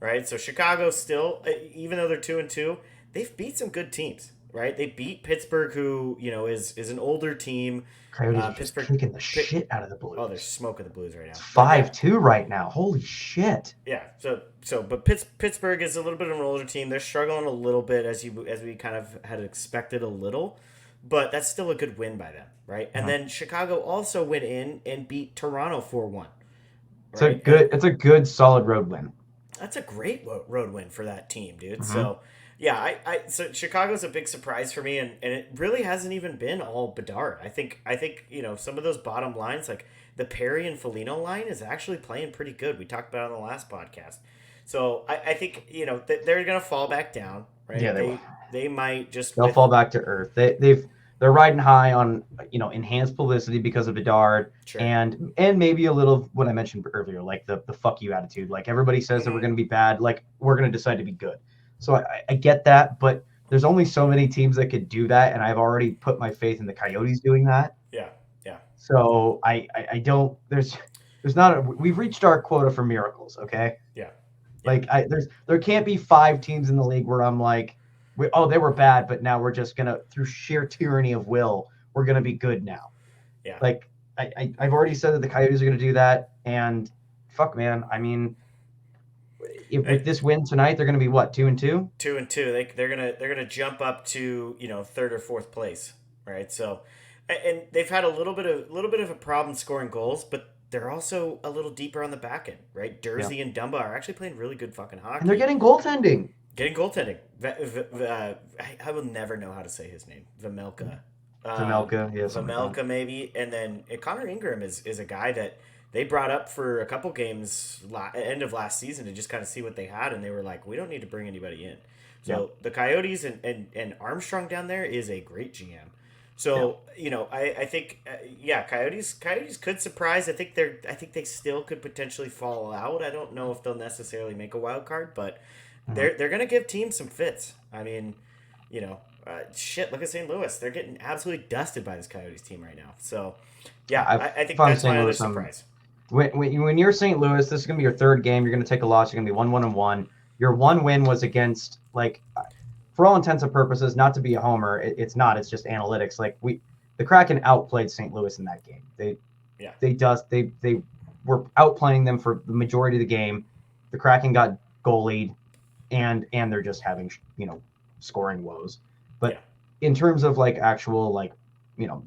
Speaker 2: right? So Chicago still, even though they're 2-2, they've beat some good teams, right? They beat Pittsburgh, who is an older team.
Speaker 1: Coyotes are just
Speaker 2: Pittsburgh,
Speaker 1: kicking the
Speaker 2: Pitt,
Speaker 1: shit out of the
Speaker 2: oh, they're
Speaker 1: Blues.
Speaker 2: smoking the Blues right
Speaker 1: It's
Speaker 2: now. But yeah,
Speaker 1: 5-2 right now. Holy shit.
Speaker 2: yeah. But Pittsburgh is a little bit of an older team. They're struggling a little bit as we kind of had expected a little, but that's still a good win by them, right? And
Speaker 1: Uh-huh.
Speaker 2: then Chicago also went in and beat Toronto 4-1,
Speaker 1: It's a
Speaker 2: right? And
Speaker 1: good solid road win.
Speaker 2: that's a great road win for that team, dude.
Speaker 1: Mhm.
Speaker 2: So yeah, so Chicago's a big surprise for me, and it really hasn't even been all Bedard. I think some of those bottom lines, like the Perry and Foligno line, is actually playing pretty good. We talked about it on the last podcast. So I think they're gonna fall back down,
Speaker 1: Yeah,
Speaker 2: right?
Speaker 1: they will.
Speaker 2: They might just
Speaker 1: They'll
Speaker 2: with
Speaker 1: fall back to earth. They're riding high on enhanced publicity because of Bedard
Speaker 2: sure.
Speaker 1: and maybe a little what I mentioned earlier, like the fuck you attitude. Like everybody says that we're
Speaker 2: Hmm.
Speaker 1: going to be bad, like we're going to decide to be good. So I get that, but there's only so many teams that could do that, and I've already put my faith in the Coyotes doing that.
Speaker 2: Yeah, yeah,
Speaker 1: So I don't. There's not we've reached our quota for miracles. Okay,
Speaker 2: yeah, yeah.
Speaker 1: like there can't be 5 teams in the league where I'm like, they were bad, but now we're just gonna through sheer tyranny of will, we're gonna be good now.
Speaker 2: Yeah.
Speaker 1: Like I've already said that the Coyotes are gonna do that, and fuck man, I mean, if with this win tonight, they're gonna be what 2-2.
Speaker 2: 2-2. They're gonna jump up to third or fourth place, right? So, and they've had a little bit of a problem scoring goals, but they're also a little deeper on the back end, right?
Speaker 1: Yeah,
Speaker 2: Dursey and Dumba are actually playing really good fucking
Speaker 1: and they're
Speaker 2: hockey,
Speaker 1: getting goaltending.
Speaker 2: getting goaltending. I will never know how to say his name. Vamelka.
Speaker 1: Zamelka, yeah, something like that.
Speaker 2: Vamelka maybe, and then Connor Ingram is a guy that they brought up for a couple games end of last season to just kind of see what they had, and they were like, we don't need to bring anybody in.
Speaker 1: Yeah,
Speaker 2: So the Coyotes and Armstrong down there is a great GM.
Speaker 1: Yeah.
Speaker 2: So I think Coyotes could surprise. I think they still could potentially fall out. I don't know if they'll necessarily make a wild card, but
Speaker 1: Mhm.
Speaker 2: they're gonna give teams some fits. I mean, shit. Look at St. Louis. They're getting absolutely dusted by this Coyotes team right now. So yeah, I
Speaker 1: If
Speaker 2: think
Speaker 1: I'm
Speaker 2: that's
Speaker 1: St.
Speaker 2: my other
Speaker 1: Louis,
Speaker 2: surprise.
Speaker 1: when you're St. Louis, this is going to be your third game. You're going to take a loss. You're going to be 1-1-1. Your one win was against, like, for all intents and purposes, not to be a homer. It's not. It's just analytics. The Kraken outplayed St. Louis in that game.
Speaker 2: Yeah,
Speaker 1: They were outplaying them for the majority of the game. The Kraken got goalied, and they're just having scoring woes.
Speaker 2: yeah,
Speaker 1: But in terms of like actual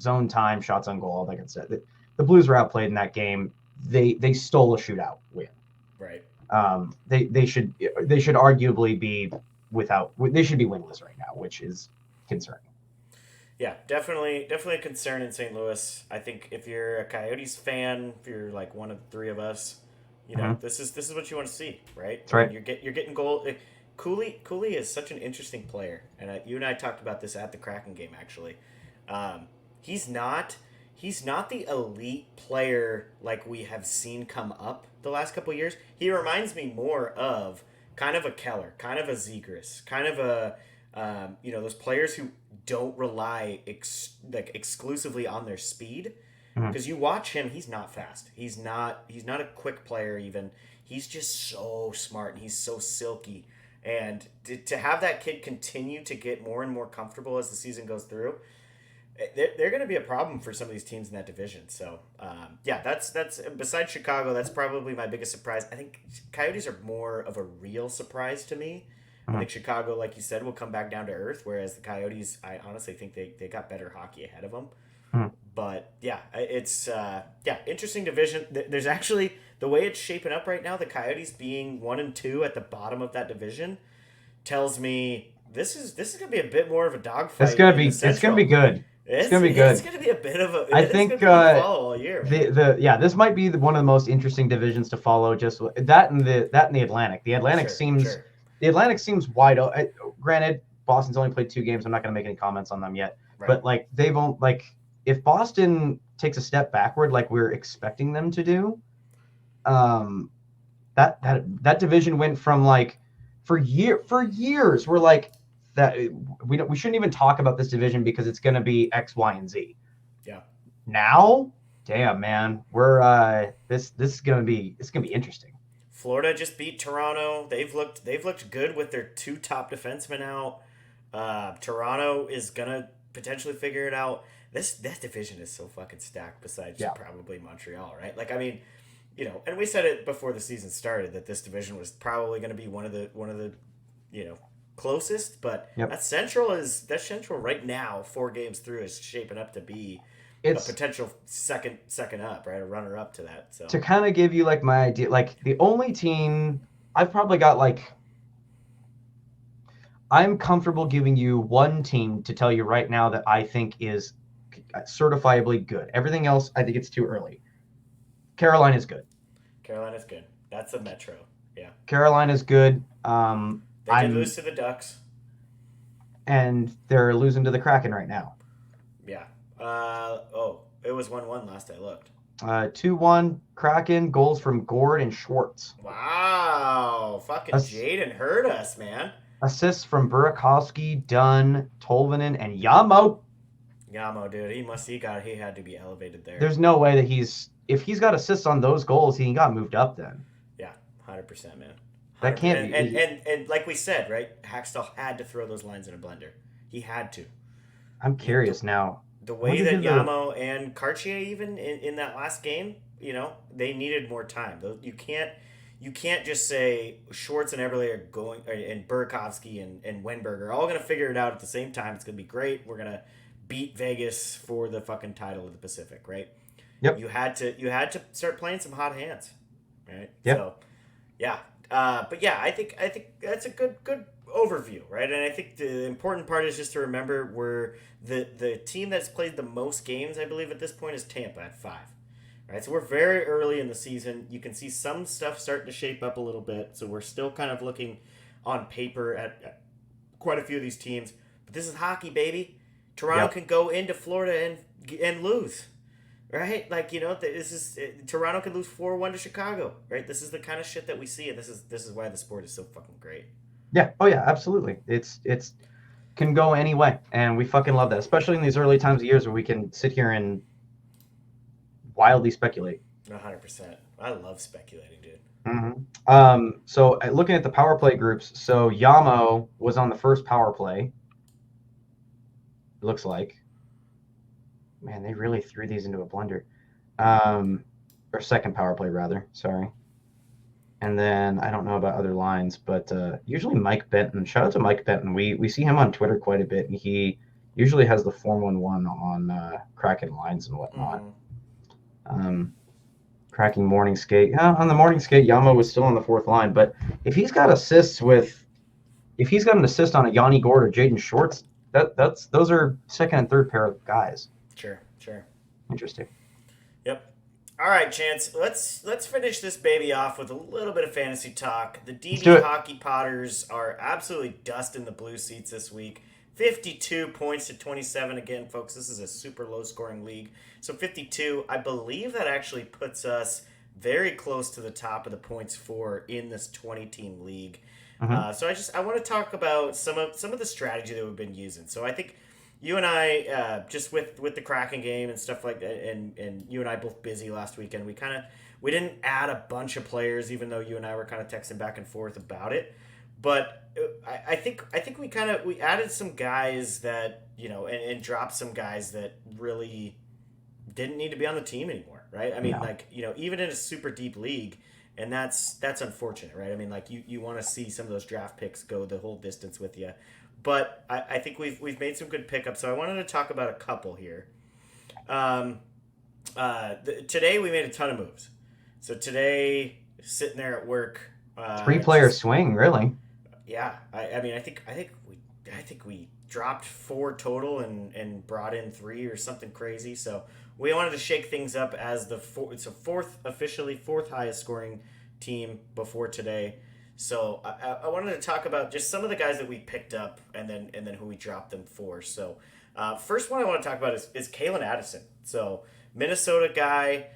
Speaker 1: zone time, shots on goal, like I said, the Blues were outplayed in that game. They stole a shootout win.
Speaker 2: right.
Speaker 1: They should arguably be without. They should be winless right now, which is concerning.
Speaker 2: Yeah, definitely a concern in St. Louis. I think if you're a Coyotes fan, if you're like one of the three of us,
Speaker 1: Mm-hmm.
Speaker 2: this is what you want to see, right?
Speaker 1: That's
Speaker 2: I mean,
Speaker 1: right.
Speaker 2: you're getting goal. Cooley is such an interesting player, and you and I talked about this at the Kraken game actually. Um, he's not he's not the elite player like we have seen come up the last couple of years. He reminds me more of kind of a Keller, kind of a Zegras, kind of a those players who don't rely exclusively on their speed.
Speaker 1: Mm-hmm.
Speaker 2: Because you watch him, he's not fast. He's not a quick player even. He's just so smart and he's so silky. And to have that kid continue to get more and more comfortable as the season goes through, they're going to be a problem for some of these teams in that division. So that's besides Chicago, that's probably my biggest surprise. I think Coyotes are more of a real surprise to me. I
Speaker 1: Mm-hmm.
Speaker 2: think Chicago, like you said, will come back down to earth, whereas the Coyotes, I honestly think they got better hockey ahead of them.
Speaker 1: Mm-hmm.
Speaker 2: But yeah, it's interesting division. There's actually the way it's shaping up right now. The Coyotes being 1-2 at the bottom of that division tells me this is gonna be a bit more of a dogfight in the
Speaker 1: It's gonna be
Speaker 2: Central.
Speaker 1: good. It's gonna be
Speaker 2: It's
Speaker 1: good.
Speaker 2: gonna be a bit of a
Speaker 1: I
Speaker 2: it's gonna
Speaker 1: think
Speaker 2: be one to follow all year, man.
Speaker 1: this might be one of the most interesting divisions to follow. Just that and the Atlantic.
Speaker 2: Sure, sure,
Speaker 1: The Atlantic seems wide open. Granted, Boston's only played 2 games. I'm not going to make any comments on them yet.
Speaker 2: right.
Speaker 1: But like they've like if Boston takes a step backward, like we're expecting them to do, um, that division went from like for years we're like that we shouldn't even talk about this division because it's going to be X, Y, and Z.
Speaker 2: Yeah.
Speaker 1: Now, damn man, we're this is it's gonna be interesting.
Speaker 2: Florida just beat Toronto. They've looked good with their two top defensemen out. Toronto is gonna potentially figure it out. This division is so fucking stacked. Besides
Speaker 1: Yeah,
Speaker 2: probably Montreal, right? Like I mean, and we said it before the season started that this division was probably going to be one of the you know closest. But
Speaker 1: yep.
Speaker 2: that central right now, 4 games through, is shaping up to be a
Speaker 1: It's
Speaker 2: potential second up, right? A runner up to that. So
Speaker 1: to kind of give you like my idea. Like the only team I've probably got like I'm comfortable giving you one team to tell you right now that I think is certifiably good. Everything else, I think it's too early. Carolina's good.
Speaker 2: Carolina's good. That's a Metro. Yeah,
Speaker 1: Carolina's good.
Speaker 2: they did lose to the Ducks.
Speaker 1: And they're losing to the Kraken right now.
Speaker 2: Yeah. It was 1-1 last I looked.
Speaker 1: 2-1 Kraken, goals from Gord and Schwartz.
Speaker 2: Wow, fucking Jaden hurt us, man.
Speaker 1: Assists from Burakovsky, Dunn, Tolvanen, and Yamo.
Speaker 2: Yamo, dude, he had to be elevated there.
Speaker 1: There's no way that if he's got assists on those goals, he got moved up then.
Speaker 2: Yeah, 100%, man. 100%.
Speaker 1: That can't be.
Speaker 2: And like we said, right? Hackstall had to throw those lines in a blender. He had to.
Speaker 1: I'm curious now.
Speaker 2: The way that Yamo and Cartier even in that last game, they needed more time. You can't just say Schwartz and Eberle are going, and Burakovsky and Wenberg are all going to figure it out at the same time. It's going to be great. We're going to beat Vegas for the fucking title of the Pacific, right?
Speaker 1: Yep.
Speaker 2: You had to start playing some hot hands, right?
Speaker 1: Yep.
Speaker 2: So, yeah. But yeah, I think that's a good overview, right? And I think the important part is just to remember the team that's played the most games, I believe, at this point is Tampa at 5. Right, so we're very early in the season. You can see some stuff starting to shape up a little bit. So we're still kind of looking on paper at quite a few of these teams. But this is hockey, baby. Toronto can go into Florida and lose. Right, like this is Toronto could lose 4-1 to Chicago. Right, this is the kind of shit that we see, and this is why the sport is so fucking great.
Speaker 1: Yeah. Oh yeah, absolutely. It's can go any way, and we fucking love that, especially in these early times of years where we can sit here and wildly speculate.
Speaker 2: 100%. I love speculating, dude.
Speaker 1: So looking at the power play groups, so Yamo was on the first power play. It looks like. Man, they really threw these into a blender. Or second power play, rather. Sorry. And then I don't know about other lines, but usually Mike Benton. Shout out to Mike Benton. We see him on Twitter quite a bit, and he usually has the 411 on Kraken lines and whatnot. Cracking morning skate. Yeah, on the morning skate, Yamo was still on the fourth line, but if he's got an assist on a Yanni Gord or Jaden Shorts, those are second and third pair of guys.
Speaker 2: Sure.
Speaker 1: Interesting.
Speaker 2: Yep. All right, Chance. Let's finish this baby off with a little bit of fantasy talk. The DD Hockey Potters are absolutely dusting the blue seats this week. 52 points to 27 again, folks. This is a super low-scoring league. So 52, I believe that actually puts us very close to the top of the points for in this 20-team league. So I want to talk about some of the strategy that we've been using. So I think you and I, just with the Kraken game and stuff like that, and you and I both busy last weekend, we didn't add a bunch of players, even though you and I were kind of texting back and forth about it. But I think we added some guys that, and dropped some guys that really didn't need to be on the team anymore, right? I mean, even in a super deep league, and that's unfortunate, right? I mean, you want to see some of those draft picks go the whole distance with you. But I think we've made some good pickups, so I wanted to talk about a couple here. Today we made a ton of moves. So today, sitting there at work,
Speaker 1: 3-player swing, really.
Speaker 2: Yeah, I mean, I think we dropped 4 total and brought in 3 or something crazy. So we wanted to shake things up as it's officially fourth highest scoring team before today. So I wanted to talk about just some of the guys that we picked up and then who we dropped them for. So first one I want to talk about is Kalen Addison. So Minnesota guy.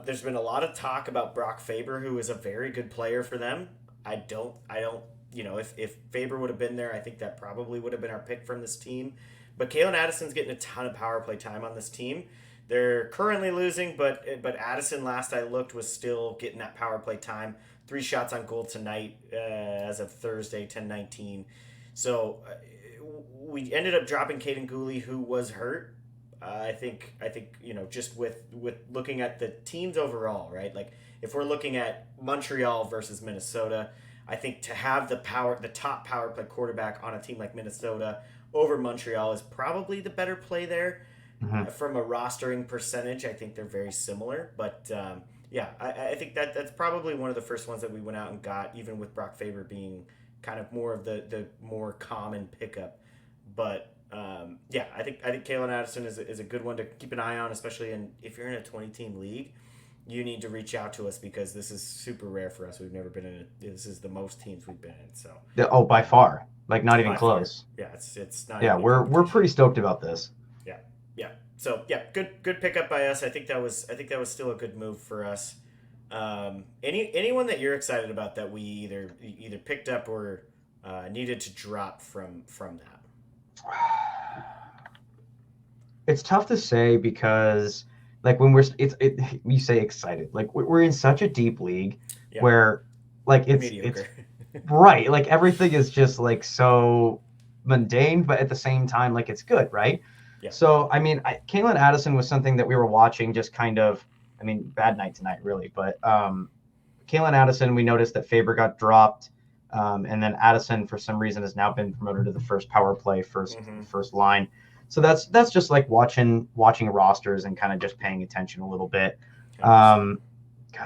Speaker 2: There's been a lot of talk about Brock Faber, who is a very good player for them. I don't. If Faber would have been there, I think that probably would have been our pick from this team. But Kalen Addison's getting a ton of power play time on this team. They're currently losing, but Addison, last I looked, was still getting that power play time. 3 shots on goal tonight as of Thursday, 10-19. So we ended up dropping Caden Gooley, who was hurt. I think just with looking at the teams overall, right? Like if we're looking at Montreal versus Minnesota, I think to have the top power play quarterback on a team like Minnesota over Montreal is probably the better play there. From a rostering percentage, I think they're very similar. But I think that's probably one of the first ones that we went out and got, even with Brock Faber being kind of more of the more common pickup. But I think Kalen Addison is a good one to keep an eye on, especially if you're in a 20-team league. You need to reach out to us because this is super rare for us. We've never been in it. This is the most teams we've been in. So
Speaker 1: by far, like not even close.
Speaker 2: Far. Yeah, it's not.
Speaker 1: Yeah, we're pretty stoked about this.
Speaker 2: Yeah. So good pickup by us. I think that was still a good move for us. Anyone that you're excited about that we either picked up or needed to drop from that?
Speaker 1: It's tough to say because like when we say excited, like we're in such a deep league where like it's right, like everything is just like so mundane, but at the same time like it's good, right?
Speaker 2: Yeah.
Speaker 1: So I mean, Kalen Addison was something that we were watching, just kind of. I mean, bad night tonight, really. But Kalen Addison, we noticed that Faber got dropped, and then Addison for some reason has now been promoted to the first power play, first line. So that's just like watching rosters and kind of just paying attention a little bit. God,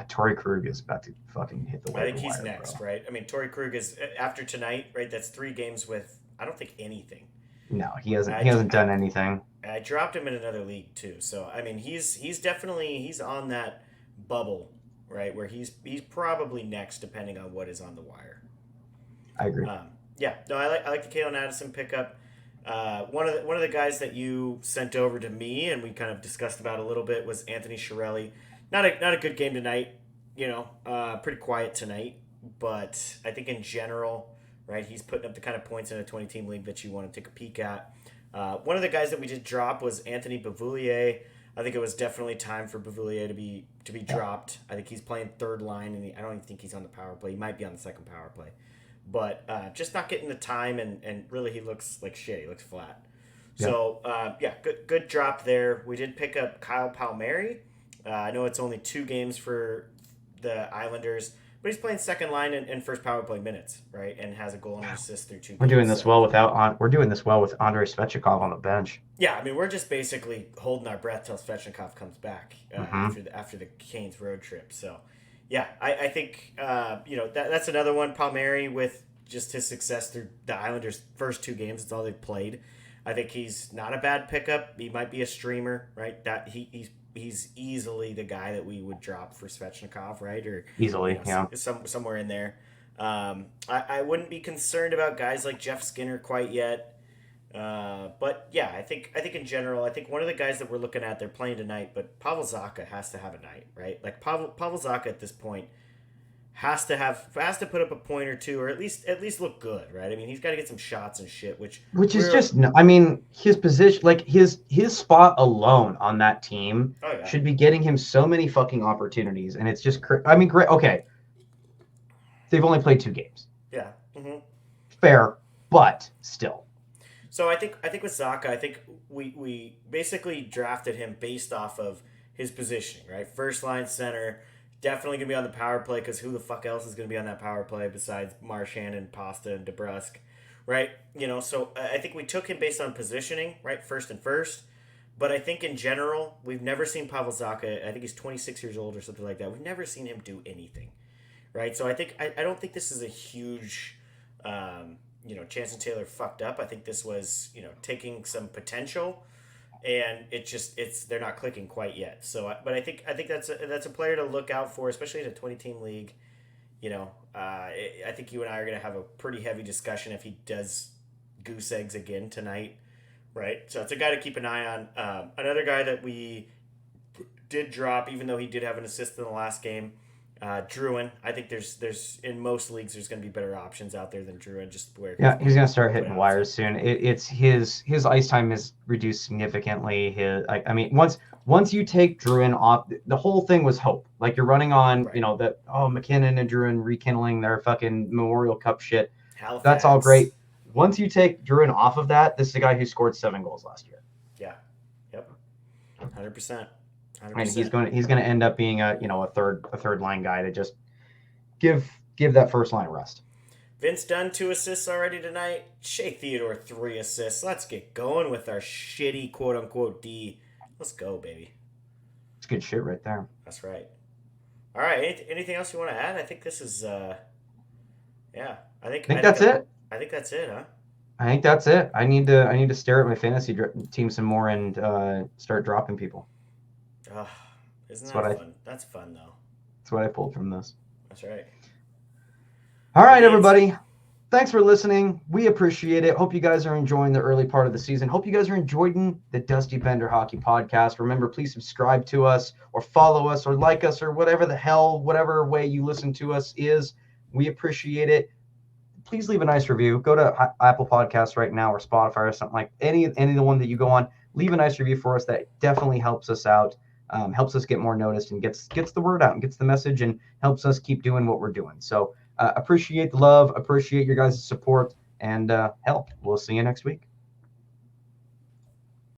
Speaker 1: Torrey Krug is about to fucking hit the wire.
Speaker 2: I think he's next, right? I mean, Torrey Krug is after tonight, right? That's 3 games with I don't think anything.
Speaker 1: No, he hasn't done anything.
Speaker 2: I dropped him in another league too. So I mean, he's definitely on that bubble, right? Where he's probably next, depending on what is on the wire.
Speaker 1: I agree.
Speaker 2: I like the Kalen Addison pickup. One of the guys that you sent over to me and we kind of discussed about a little bit was Anthony Chiarelli. Not a good game tonight. Pretty quiet tonight. But I think in general, right, he's putting up the kind of points in a 20-team league that you want to take a peek at. One of the guys that we did drop was Anthony Beauvillier. I think it was definitely time for Beauvillier to be dropped. I think he's playing third line, and I don't even think he's on the power play. He might be on the second power play. But just not getting the time, and really he looks like shit. He looks flat. Yeah. So, good drop there. We did pick up Kyle Palmieri. I know it's only 2 games for the Islanders, but he's playing second line and first power play minutes, right? And has a goal and an assist through 2 games.
Speaker 1: We're doing this well with Andrei Svechnikov on the bench.
Speaker 2: Yeah, I mean, we're just basically holding our breath till Svechnikov comes back after the Canes road trip. So, yeah, I think that's another one. Palmieri, with just his success through the Islanders' first 2 games, it's all they've played. I think he's not a bad pickup. He might be a streamer, right? That he's easily the guy that we would drop for Svechnikov, right? Or
Speaker 1: easily,
Speaker 2: somewhere in there. I wouldn't be concerned about guys like Jeff Skinner quite yet. But yeah, I think in general, I think one of the guys that we're looking at, they're playing tonight, but Pavel Zacha has to have a night, right? Like Pavel Zacha at this point has to put up a point or 2, or at least look good, right? I mean, he's got to get some shots and shit, which is just, I mean, his position, like his spot alone on that team should be getting him so many fucking opportunities, and it's just, I mean, great. Okay, they've only played 2 games. Yeah. Mm-hmm.
Speaker 1: Fair, but still.
Speaker 2: So I think with Zacha, I think we basically drafted him based off of his positioning, right? First line center. Definitely going to be on the power play, because who the fuck else is going to be on that power play besides Marchand and Pasta and DeBrusque, right? So I think we took him based on positioning, right? First. But I think in general, we've never seen Pavel Zacha. I think he's 26 years old or something like that. We've never seen him do anything, right? So I don't think this is a huge, Jansen Taylor fucked up. I think this was, taking some potential, and they're not clicking quite yet. So, but I think that's a player to look out for, especially in a 20-team league. I think you and I are going to have a pretty heavy discussion if he does goose eggs again tonight, right? So it's a guy to keep an eye on. Another guy that we did drop, even though he did have an assist in the last game, Druin. I think there's in most leagues there's going to be better options out there than Druin. Just where
Speaker 1: he's going to start hitting wires soon. It's his ice time is reduced significantly. I mean, once you take Druin off, the whole thing was hope. Like you're running on, McKinnon and Druin rekindling their fucking Memorial Cup shit.
Speaker 2: Halifax.
Speaker 1: That's all great. Once you take Druin off of that, this is a guy who scored 7 goals last year.
Speaker 2: Yeah. Yep. 100%.
Speaker 1: And he's going to end up being a third line guy to just give that first line rest.
Speaker 2: Vince Dunn 2 assists already tonight. Shea Theodore 3 assists. Let's get going with our shitty quote unquote D. Let's go, baby.
Speaker 1: It's good shit right there.
Speaker 2: That's right. All right. Anything else you want to add? I think this is I think
Speaker 1: that's it.
Speaker 2: I think that's it, huh?
Speaker 1: I think that's it. I need to stare at my fantasy team some more and start dropping people.
Speaker 2: Isn't that fun? That's fun, though.
Speaker 1: That's what I pulled from this.
Speaker 2: That's right.
Speaker 1: All right, everybody. Thanks for listening. We appreciate it. Hope you guys are enjoying the early part of the season. Hope you guys are enjoying the Dusty Bender Hockey Podcast. Remember, please subscribe to us or follow us or like us or whatever way you listen to us is. We appreciate it. Please leave a nice review. Go to Apple Podcasts right now or Spotify or something like any of the one that you go on. Leave a nice review for us. That definitely helps us out. Helps us get more noticed and gets the word out and gets the message and helps us keep doing what we're doing. So appreciate the love, appreciate your guys' support, and we'll see you next week.